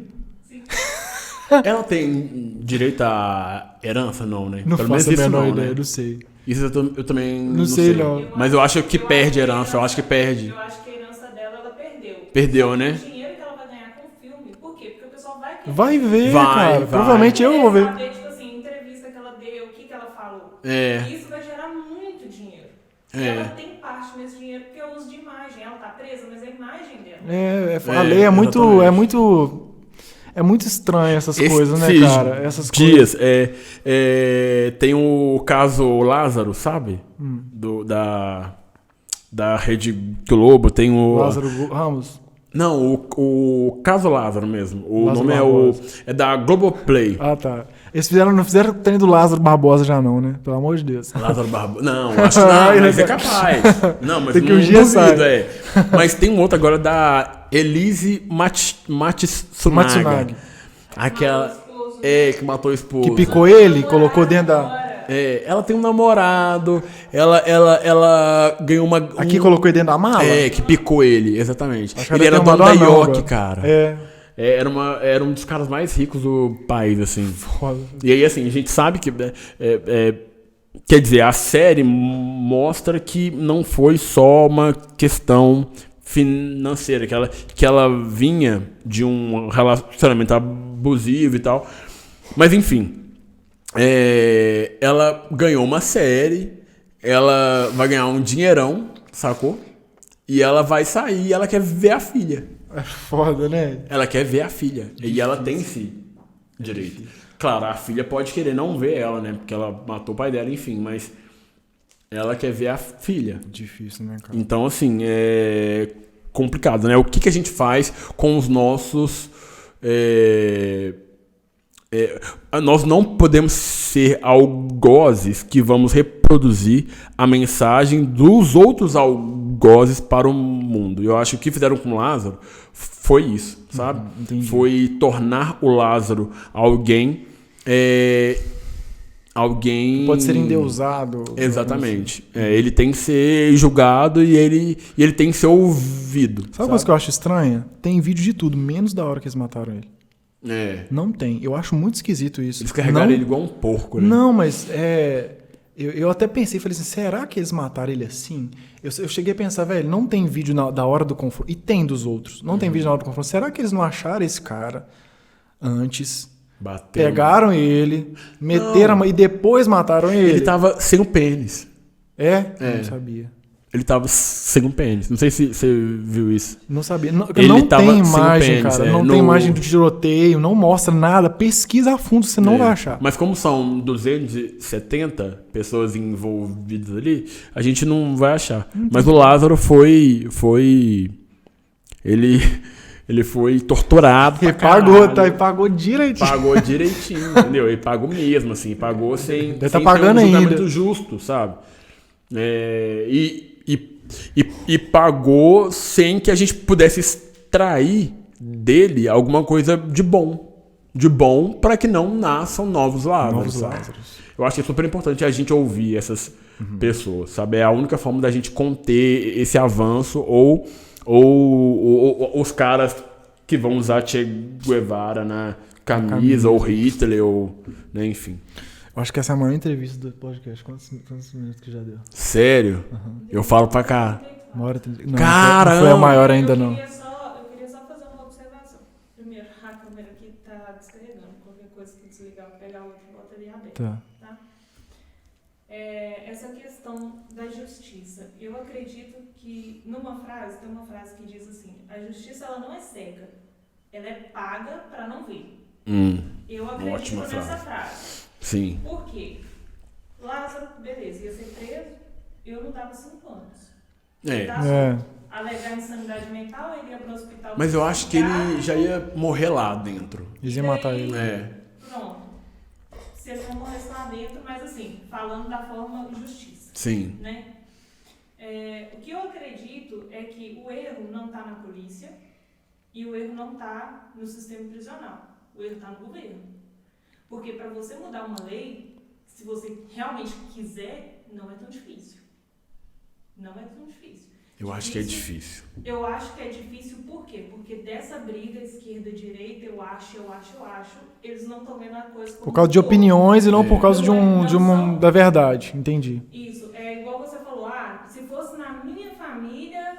Ela tem direito à herança, não, né? Não Pelo menos faço a isso menor não, ideia, né? não sei. Isso eu também Não sei, não. Mas eu acho que perde a herança, eu acho que perde. Eu acho que a herança dela, ela perdeu. Perdeu, né? O dinheiro que ela vai ganhar com o filme. Por quê? Porque o pessoal vai querer. Vai ver, Vai, cara. vai. Provavelmente eu vou ver. Saber, tipo assim, entrevista que ela deu, o que ela falou. É. Isso vai gerar muito dinheiro. É. E ela tem parte nesse dinheiro porque é uso de imagem. Ela tá presa, mas é a imagem dela. A lei exatamente. é muito estranho essas Esses coisas, né, cara? Essas dias, tem o caso Lázaro, sabe? Da Rede Globo, tem o... Lázaro Ramos. Não, o caso Lázaro mesmo. O Lázaro nome Barbosa. é da Globoplay. Ah, tá. Eles não fizeram o trem do Lázaro Barbosa já não, né? Pelo amor de Deus. Lázaro Barbosa. Não, acho que não, mas é capaz. Não, mas Tem que não um dia duvido, sai. Mas tem um outro agora da Elise Matsunaga. Matsunaga. Aquela... Mas o esposo que matou a esposa. Que picou ele, colocou dentro da... Ela tem um namorado, ela ganhou uma... Aqui colocou ele dentro da mala? Que picou ele, exatamente. Acho que Ele ela era tem dono uma da dona York, nova. cara. Era um dos caras mais ricos do país, assim. Foda. E aí, assim, a gente sabe que... quer dizer, a série mostra que não foi só uma questão financeira, que ela vinha de um relacionamento abusivo e tal. Mas, enfim... ela ganhou uma série, ela vai ganhar um dinheirão, sacou? E ela vai sair e ela quer ver a filha. É foda, né? Ela quer ver a filha. E ela tem esse direito. Claro, a filha pode querer não ver ela, né? Porque ela matou o pai dela, enfim, mas ela quer ver a filha. Difícil, né, cara? Então, assim, é complicado, né? O que a gente faz com os nossos... nós não podemos ser algozes que vamos reproduzir a mensagem dos outros algozes para o mundo. Eu acho que o que fizeram com o Lázaro foi isso, sabe? Entendi. Foi tornar o Lázaro alguém... alguém... Pode ser endeusado. Exatamente. Ele tem que ser julgado e ele tem que ser ouvido. Sabe uma coisa que eu acho estranha? Tem vídeo de tudo, menos da hora que eles mataram ele. Não tem. Eu acho muito esquisito isso. Eles carregaram ele igual um porco, né? Não, mas eu até pensei, falei assim, será que eles mataram ele assim? Eu cheguei a pensar, velho, não tem vídeo da hora do confronto. E tem dos outros. Não tem vídeo na hora do confronto. Será que eles não acharam esse cara antes? Bateram. Pegaram ele, meteram e depois mataram ele? Ele tava sem o pênis. Eu não sabia. Ele tava sem um pênis. Não sei se você viu isso. Não sabia. Não, Ele não tava tem sem imagem, pênis, cara. Não tem imagem do tiroteio, não mostra nada. Pesquisa a fundo, você não vai achar. Mas como são 270 pessoas envolvidas ali, a gente não vai achar. Mas o Lázaro foi... Ele foi torturado Ele pra pagou, caralho. tá? E pagou direitinho. Pagou direitinho, entendeu? Ele pagou mesmo, assim. Pagou sem Deve tá sem pagando ter um julgamento ainda. justo, sabe? E pagou sem que a gente pudesse extrair dele alguma coisa de bom. De bom para que não nasçam novos Lázaros. sabe? Eu acho que é super importante a gente ouvir essas pessoas, sabe? É a única forma da gente conter esse avanço ou os caras que vão usar Che Guevara na camisa ou Hitler, ou, né, enfim. Eu acho que essa é a maior entrevista do podcast. Quantos minutos que já deu? Sério? Eu falo pra cá. Uma hora e 30. Não, Caramba! não foi a maior ainda, não. Eu queria só fazer uma observação. Primeiro, a câmera aqui tá descarregando. Qualquer coisa que desligar, eu pegar outra e botar ali aberta. Tá. Essa questão da justiça. Eu acredito que tem uma frase que diz assim: a justiça ela não é cega, ela é paga para não ver. Eu acredito Ótima nessa frase. Sim. Por quê? Lázaro, beleza, ia ser preso, eu não dava 5 anos. Ele tá solto. Alegar insanidade mental, ele ia pro hospital. Mas eu acho que ele já ia morrer lá dentro. Eles iam matar ele. Pronto. Se ele não morresse lá dentro, mas assim, falando da forma justiça. Sim. Né? O que eu acredito é que o erro não está na polícia e o erro não está no sistema prisional. O erro está no governo. Porque para você mudar uma lei, se você realmente quiser, não é tão difícil. Não é tão difícil. Eu acho que é difícil. Eu acho que é difícil por quê? Porque dessa briga esquerda-direita, eu acho, eles não estão vendo a coisa como Por causa de um todo. opiniões e não por causa Não da verdade. Entendi. Isso, é igual você falou, se fosse na minha família,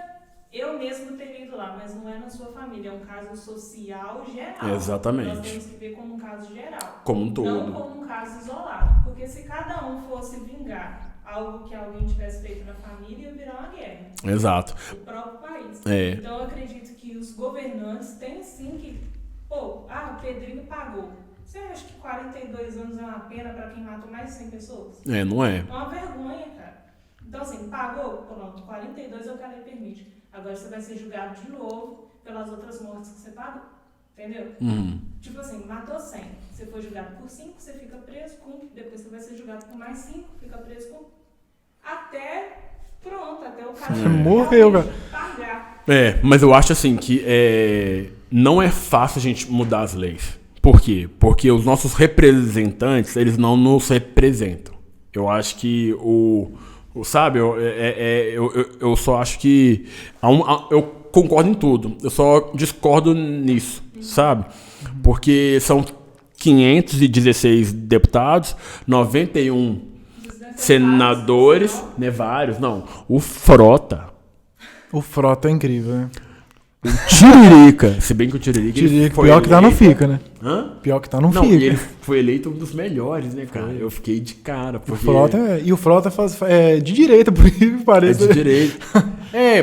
eu mesmo teria ido lá, mas não é na sua família, é um caso social geral. Exatamente. Nós temos que ver como um caso geral. Como um todo. Não como um caso isolado. Porque se cada um fosse vingar algo que alguém tivesse feito na família, ia virar uma guerra. Exato. O próprio país. É. Então eu acredito que os governantes têm sim que... o Pedrinho pagou. Você acha que 42 anos é uma pena para quem matou mais de 100 pessoas? Não é. É uma vergonha, cara. Então assim, pagou? Pronto, 42 é o que a lei permite. Agora você vai ser julgado de novo pelas outras mortes que você pagou. Entendeu? Tipo assim, matou 100. Você foi julgado por 5, você fica preso com... Depois você vai ser julgado por mais 5, fica preso com... Até o cara Morreu, cara. pagar. Mas eu acho assim que não é fácil a gente mudar as leis. Por quê? Porque os nossos representantes, eles não nos representam. Eu acho que sabe, eu só acho que eu concordo em tudo. Eu só discordo nisso, sabe? Porque são 516 deputados, 91 senadores, né? Vários, não. O Frota. O Frota é incrível, né? O Tiririca. Se bem que o Tiririca. Pior que tá, não fica, né? Hã? Pior que tá, não Não, fica. e ele foi eleito um dos melhores, né, cara? Eu fiquei de cara. Porque E o Frota é de direita, por incrível que é pareça. de direita.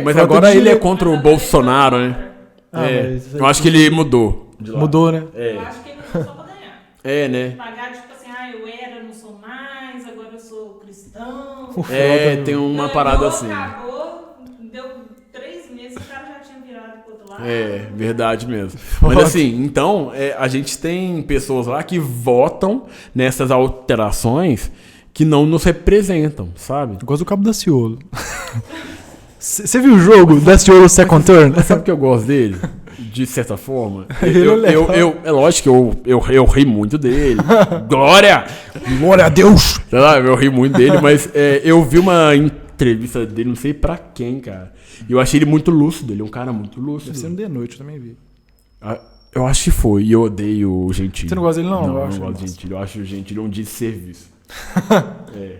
Mas Frota agora de ele é direita. contra o Bolsonaro, né? Ah, mas isso aí Eu acho que ele mudou. De lá. mudou, né? Eu acho que ele não só pra ganhar. Né? Pagar, tipo assim, eu era, não sou mais, agora eu sou cristão. O Frota, Tem uma Ganhou, parada assim. Acabou, deu 3 meses, o cara já tinha virado pro outro lado. Verdade mesmo. Mas assim, então, a gente tem pessoas lá que votam nessas alterações que não nos representam, sabe? Eu gosto do Cabo Daciolo. Você viu o jogo Daciolo Second Turn? Sabe que eu gosto dele? De certa forma. Ele é legal. É lógico que eu ri muito dele. Glória! Glória a Deus! Sei lá, eu ri muito dele, mas eu vi uma entrevista dele, não sei pra quem, cara. E eu achei ele muito lúcido, ele é um cara muito lúcido. Deve ser no The Noite, eu também vi. Eu acho que foi, e eu odeio o Gentili. Você não gosta dele, não? Não, eu acho não gosto massa. do Gentili. Eu acho o Gentili um desserviço.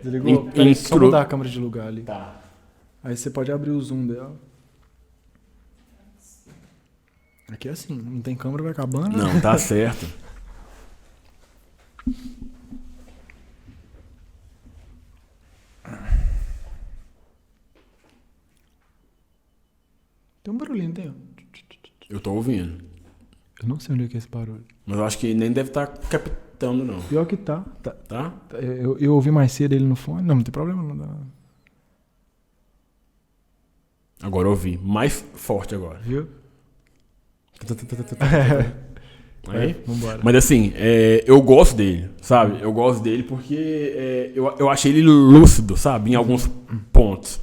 Desligou? Peraí, só mudar a câmera de lugar ali. Tá. Aí você pode abrir o zoom dela. Aqui é assim, não tem câmera, vai acabando. né? Não, tá certo. Tem um barulhinho, tem? Eu tô ouvindo. Eu não sei onde é que é esse barulho. Mas eu acho que nem deve estar captando, não. Pior que tá. Tá? Eu ouvi mais cedo ele no fone. Não tem problema, não dá nada. Agora eu ouvi. Mais forte agora. Viu? Aí? Vambora. Mas assim, eu gosto dele, sabe? Eu gosto dele porque eu achei ele lúcido, sabe? Em alguns pontos.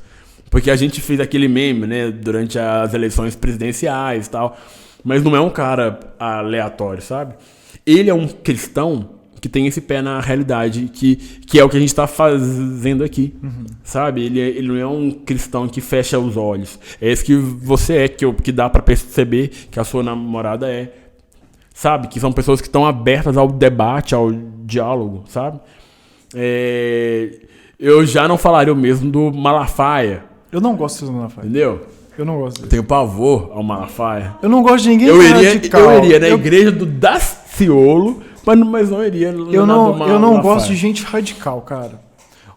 Porque a gente fez aquele meme, né? Durante as eleições presidenciais e tal. Mas não é um cara aleatório, sabe? Ele é um cristão que tem esse pé na realidade, que é o que a gente tá fazendo aqui, sabe? Ele não é um cristão que fecha os olhos. É esse que você é, que dá pra perceber que a sua namorada é. Sabe? Que são pessoas que estão abertas ao debate, ao diálogo, sabe? Eu já não falaria o mesmo do Malafaia, Eu não gosto de Malafaia. entendeu? Eu não gosto Eu dele. tenho pavor ao Malafaia. Eu não gosto de ninguém Eu radical. iria na igreja do Daciolo, mas não iria na Eu do não Malafaia. gosto de gente radical, cara.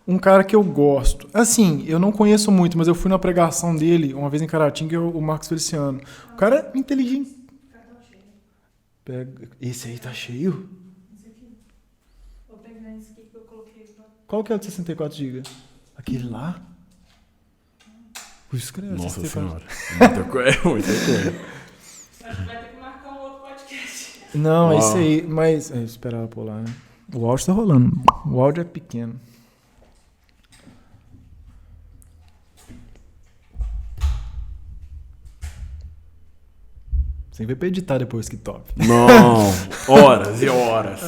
Um cara que eu gosto. Assim, eu não conheço muito, mas eu fui na pregação dele uma vez em Caratinga, o Marcos Feliciano. O cara é inteligente. Esse aí tá cheio? Vou pegar esse aqui que eu coloquei pra... Qual que é o de 64 GB? Aquele lá? Escreve. Nossa 64. senhora. Muita coisa. Acho que vai ter que marcar um outro podcast. Não, é Ó. isso aí. Mas. Espera ela pular, né? O áudio tá rolando. O áudio é pequeno. Você vai pra editar depois, que top. Não, horas e horas.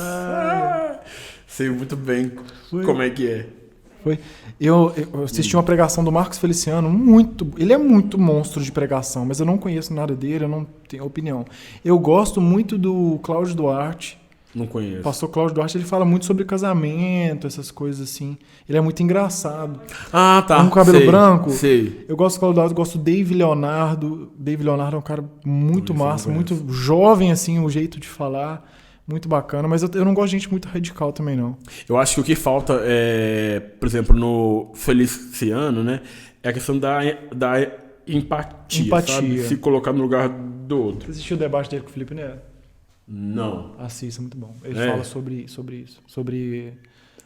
Sei muito bem como é que é. Foi. Eu assisti uma pregação do Marcos Feliciano, ele é muito monstro de pregação, mas eu não conheço nada dele, eu não tenho opinião. Eu gosto muito do Cláudio Duarte. Não conheço. O pastor Cláudio Duarte, ele fala muito sobre casamento, essas coisas assim. Ele é muito engraçado. Ah, tá. Com o cabelo Sei, branco. Sei. Eu gosto do Cláudio Duarte, gosto do Dave Leonardo. Dave Leonardo é um cara muito Esse eu não massa, conheço. muito jovem, assim, o jeito de falar. Muito bacana, mas eu não gosto de gente muito radical também, não. Eu acho que o que falta por exemplo, no Feliciano, né? É a questão da empatia, Empatia. sabe? Se colocar no lugar do outro. Você assistiu o debate dele com o Felipe Neto? Não. Assista, muito bom. Ele É. fala sobre isso. Sobre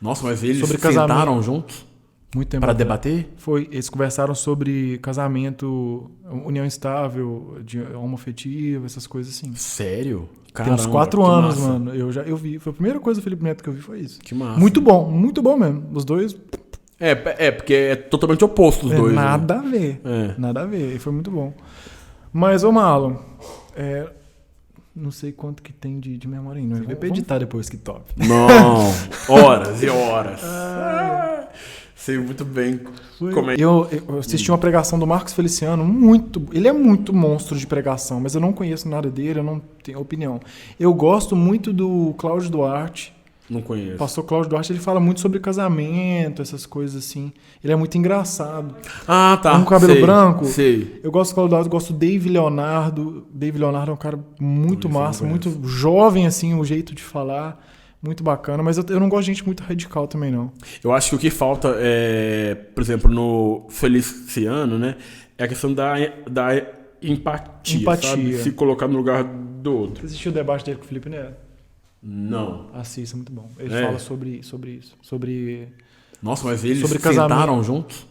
Nossa, mas eles Sobre sentaram casamento. juntos muito tempo. para atrás. debater? Eles conversaram sobre casamento, união estável, de homoafetiva, essas coisas assim. Sério? Tem uns 4 que anos, massa. mano. Eu vi. Foi a primeira coisa do Felipe Neto que eu vi, foi isso. Que massa. Muito bom mesmo. Os dois, Porque é totalmente oposto os dois. né? nada a ver. É. Nada a ver. E foi muito bom. Mas, ô Marlon, Não sei quanto que tem de memória ainda. Eu vou editar depois que top. Não, horas e horas. Sei muito bem como é. Eu assisti uma pregação do Marcos Feliciano, ele é muito monstro de pregação, mas eu não conheço nada dele, eu não tenho opinião. Eu gosto muito do Cláudio Duarte. Não conheço. O pastor Cláudio Duarte, ele fala muito sobre casamento, essas coisas assim. Ele é muito engraçado. Ah, tá. Com o cabelo branco. Sei. Eu gosto do Cláudio Duarte, gosto do Dave Leonardo. Dave Leonardo é um cara muito massa, muito jovem, assim, o jeito de falar. Muito bacana, mas eu não gosto de gente muito radical também, não. Eu acho que o que falta por exemplo, no Feliciano, né, é a questão da empatia, sabe? Se colocar no lugar do outro. Você assistiu o debate dele com o Felipe Neto? Não. Assista, muito bom. Ele fala sobre isso. Nossa, mas eles sobre sentaram juntos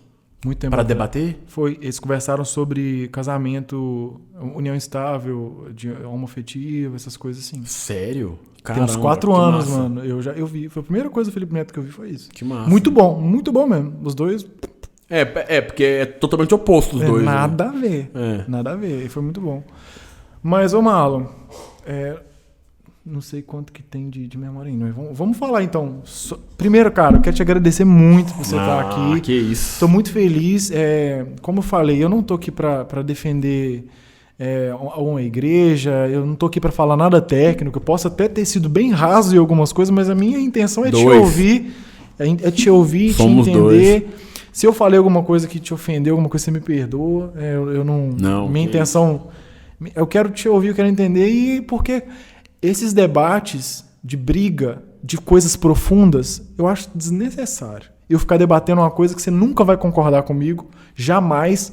muito tempo para debater? Eles conversaram sobre casamento, união estável, de homoafetivo, essas coisas assim. Sério? Caramba, tem uns 4 anos, massa. mano. Eu vi. Foi a primeira coisa do Felipe Neto que eu vi, foi isso. Que massa. Muito bom mesmo. Os dois. Porque é totalmente oposto os dois. Nada né? a ver. Nada a ver. E foi muito bom. Mas, ô Marlon, não sei quanto que tem de memória ainda. Vamos falar então. Primeiro, cara, eu quero te agradecer muito por você estar aqui. Que isso. Tô muito feliz. Como eu falei, eu não tô aqui pra defender uma igreja, eu não tô aqui pra falar nada técnico. Eu posso até ter sido bem raso em algumas coisas, mas a minha intenção é te ouvir. Te ouvir, Somos te entender. Dois. Se eu falei alguma coisa que te ofendeu, alguma coisa que você me perdoa, eu não. Minha intenção. Eu quero te ouvir, eu quero entender, e porque esses debates de briga, de coisas profundas, eu acho desnecessário. Eu ficar debatendo uma coisa que você nunca vai concordar comigo, jamais,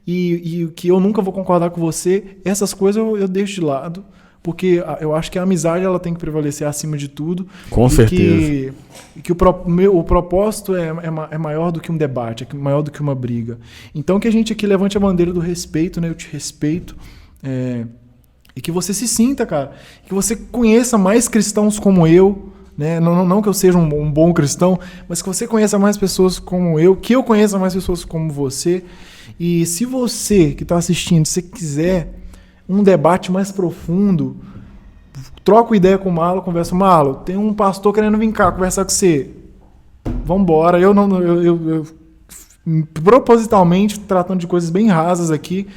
e que eu nunca vou concordar com você, essas coisas eu deixo de lado, porque eu acho que a amizade ela tem que prevalecer acima de tudo. Com certeza. Que o propósito é maior do que um debate, é maior do que uma briga. Então que a gente aqui levante a bandeira do respeito, né? Eu te respeito. E que você se sinta, cara, que você conheça mais cristãos como eu, né? Não que eu seja um bom cristão, mas que você conheça mais pessoas como eu, que eu conheça mais pessoas como você. E se você que está assistindo, se quiser um debate mais profundo, troca ideia com o Marlon, conversa. Marlon, tem um pastor querendo vir cá conversar com você. Vambora. Eu propositalmente tratando de coisas bem rasas aqui,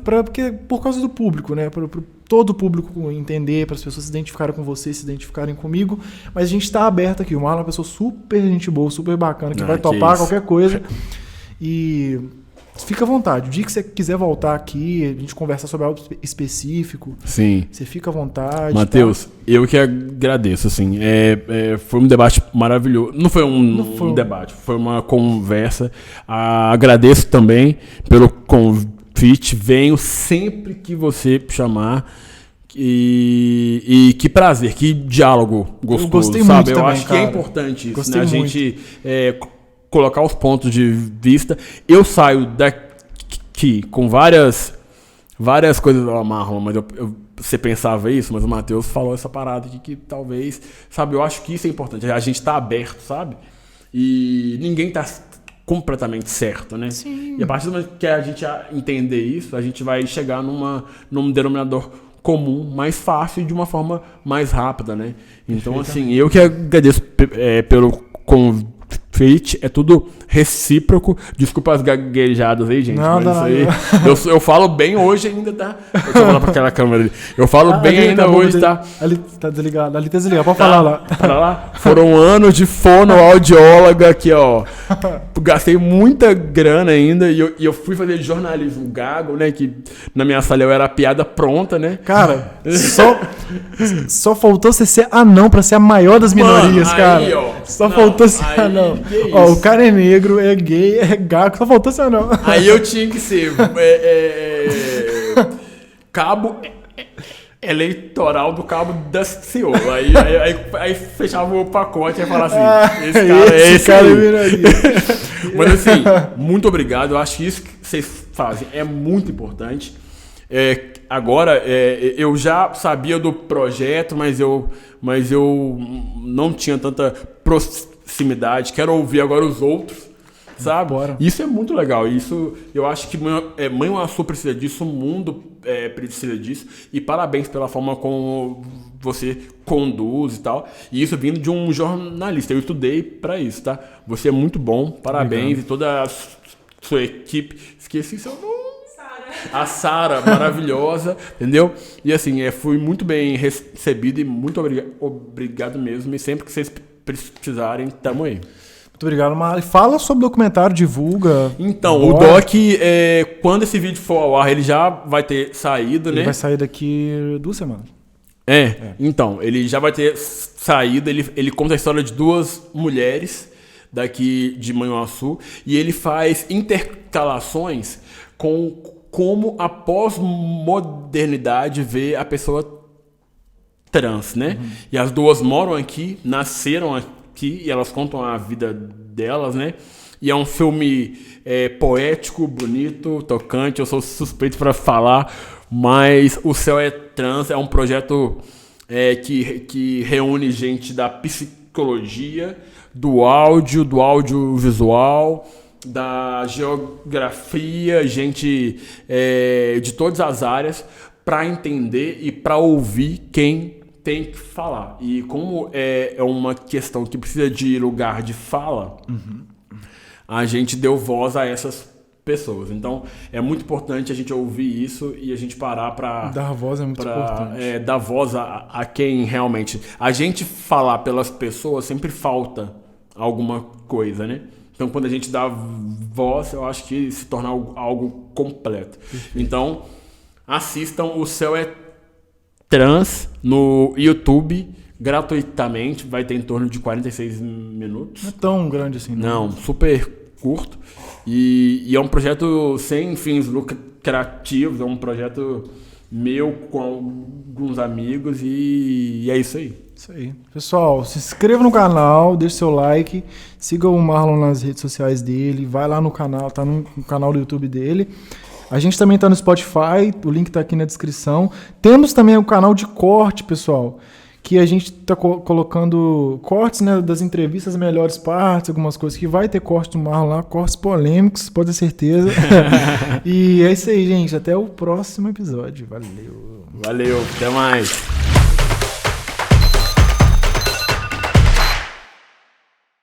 porque por causa do público, né? Para todo o público entender, para as pessoas se identificarem com você, se identificarem comigo. Mas a gente está aberto aqui. O Marlon é uma pessoa super gente boa, super bacana, que vai topar qualquer coisa. E fica à vontade. O dia que você quiser voltar aqui, a gente conversar sobre algo específico. Sim. Você fica à vontade. Matheus, eu que agradeço, assim. Foi um debate maravilhoso. Não foi um debate, foi uma conversa. Agradeço também pelo convite. Venho sempre que você chamar. E que prazer, que diálogo gostoso. Eu gostei muito sabe? Eu também, acho cara. que é importante isso, Gostei né? A muito. gente colocar os pontos de vista. Eu saio daqui com várias coisas, Marlon, mas você pensava isso, mas o Matheus falou essa parada aqui que talvez, sabe, eu acho que isso é importante. A gente tá aberto, sabe? E ninguém tá completamente certo, né? Sim. E a partir do momento que a gente entender isso, a gente vai chegar num denominador comum, mais fácil e de uma forma mais rápida, né? Então, assim, eu que agradeço pelo convite, é tudo recíproco. Desculpa as gaguejadas aí, gente. Não, mas não, isso aí, eu falo bem hoje ainda, tá? Deixa eu falar pra aquela câmera ali. Eu falo bem ali ainda tá hoje, tá? Ali tá desligado. Ali tá desligado. Pode falar lá. Pra lá. Foram anos de fonoaudióloga aqui, ó. Gastei muita grana ainda e eu fui fazer jornalismo gago, né? Que na minha sala eu era a piada pronta, né? Cara, só faltou você ser anão pra ser a maior das minorias, Mano, cara. aí, ó. Só Não, faltou ser aí, anão. que Ó, isso? o cara é negro, é gay, é gago, só faltou ser anão. Aí eu tinha que ser cabo eleitoral do cabo da CEO. Aí fechava o pacote e falava assim: esse cara é minoria. Mas assim, muito obrigado. Eu acho que isso que vocês fazem é muito importante. Agora, eu já sabia do projeto, mas eu não tinha tanta proximidade. Quero ouvir agora os outros. sabe? Bora. Isso é muito legal. Isso, eu acho que Manhuaçu precisa disso, o mundo precisa disso. E parabéns pela forma como você conduz e tal. E isso vindo de um jornalista. Eu estudei pra isso, tá? Você é muito bom, parabéns. Obrigado. E toda a sua equipe. Esqueci seu nome. Sara. A Sara, maravilhosa, entendeu? E assim, fui muito bem recebido e muito obrigado mesmo. E sempre que vocês precisarem, tamo aí. Muito obrigado, Mari. Fala sobre o documentário, divulga. Então, Bora. o doc, quando esse vídeo for ao ar, ele já vai ter saído, Ele né? vai sair daqui 2 semanas. Então, ele já vai ter saído. Ele conta a história de 2 mulheres daqui de Manhuaçu. E ele faz intercalações com como a pós-modernidade vê a pessoa trans, né? E as 2 moram aqui, nasceram aqui, e elas contam a vida delas, né? E é um filme poético, bonito, tocante. Eu sou suspeito para falar, mas O Céu é Trans é um projeto que reúne gente da psicologia, do audiovisual, da geografia, gente de todas as áreas, para entender e para ouvir quem tem que falar. E como é uma questão que precisa de lugar de fala, a gente deu voz a essas pessoas. Então, é muito importante a gente ouvir isso e a gente parar para... Dar voz é muito importante. Dar voz a quem realmente... A gente falar pelas pessoas sempre falta alguma coisa, né? Então, quando a gente dá voz, eu acho que se torna algo completo. Então, assistam O Céu é Trans no YouTube gratuitamente. Vai ter em torno de 46 minutos. Não é tão grande assim, Não, super curto. E é um projeto sem fins lucrativos. É um projeto meu com alguns amigos. E é isso aí. Isso aí. Pessoal, se inscreva no canal, deixe seu like, siga o Marlon nas redes sociais dele, vai lá no canal, tá no canal do YouTube dele. A gente também tá no Spotify, o link tá aqui na descrição. Temos também o canal de corte, pessoal, que a gente tá colocando cortes, né, das entrevistas, as melhores partes, algumas coisas que vai ter corte do Marlon lá, cortes polêmicos, pode ter certeza. E é isso aí, gente. Até o próximo episódio. Valeu. Valeu, até mais.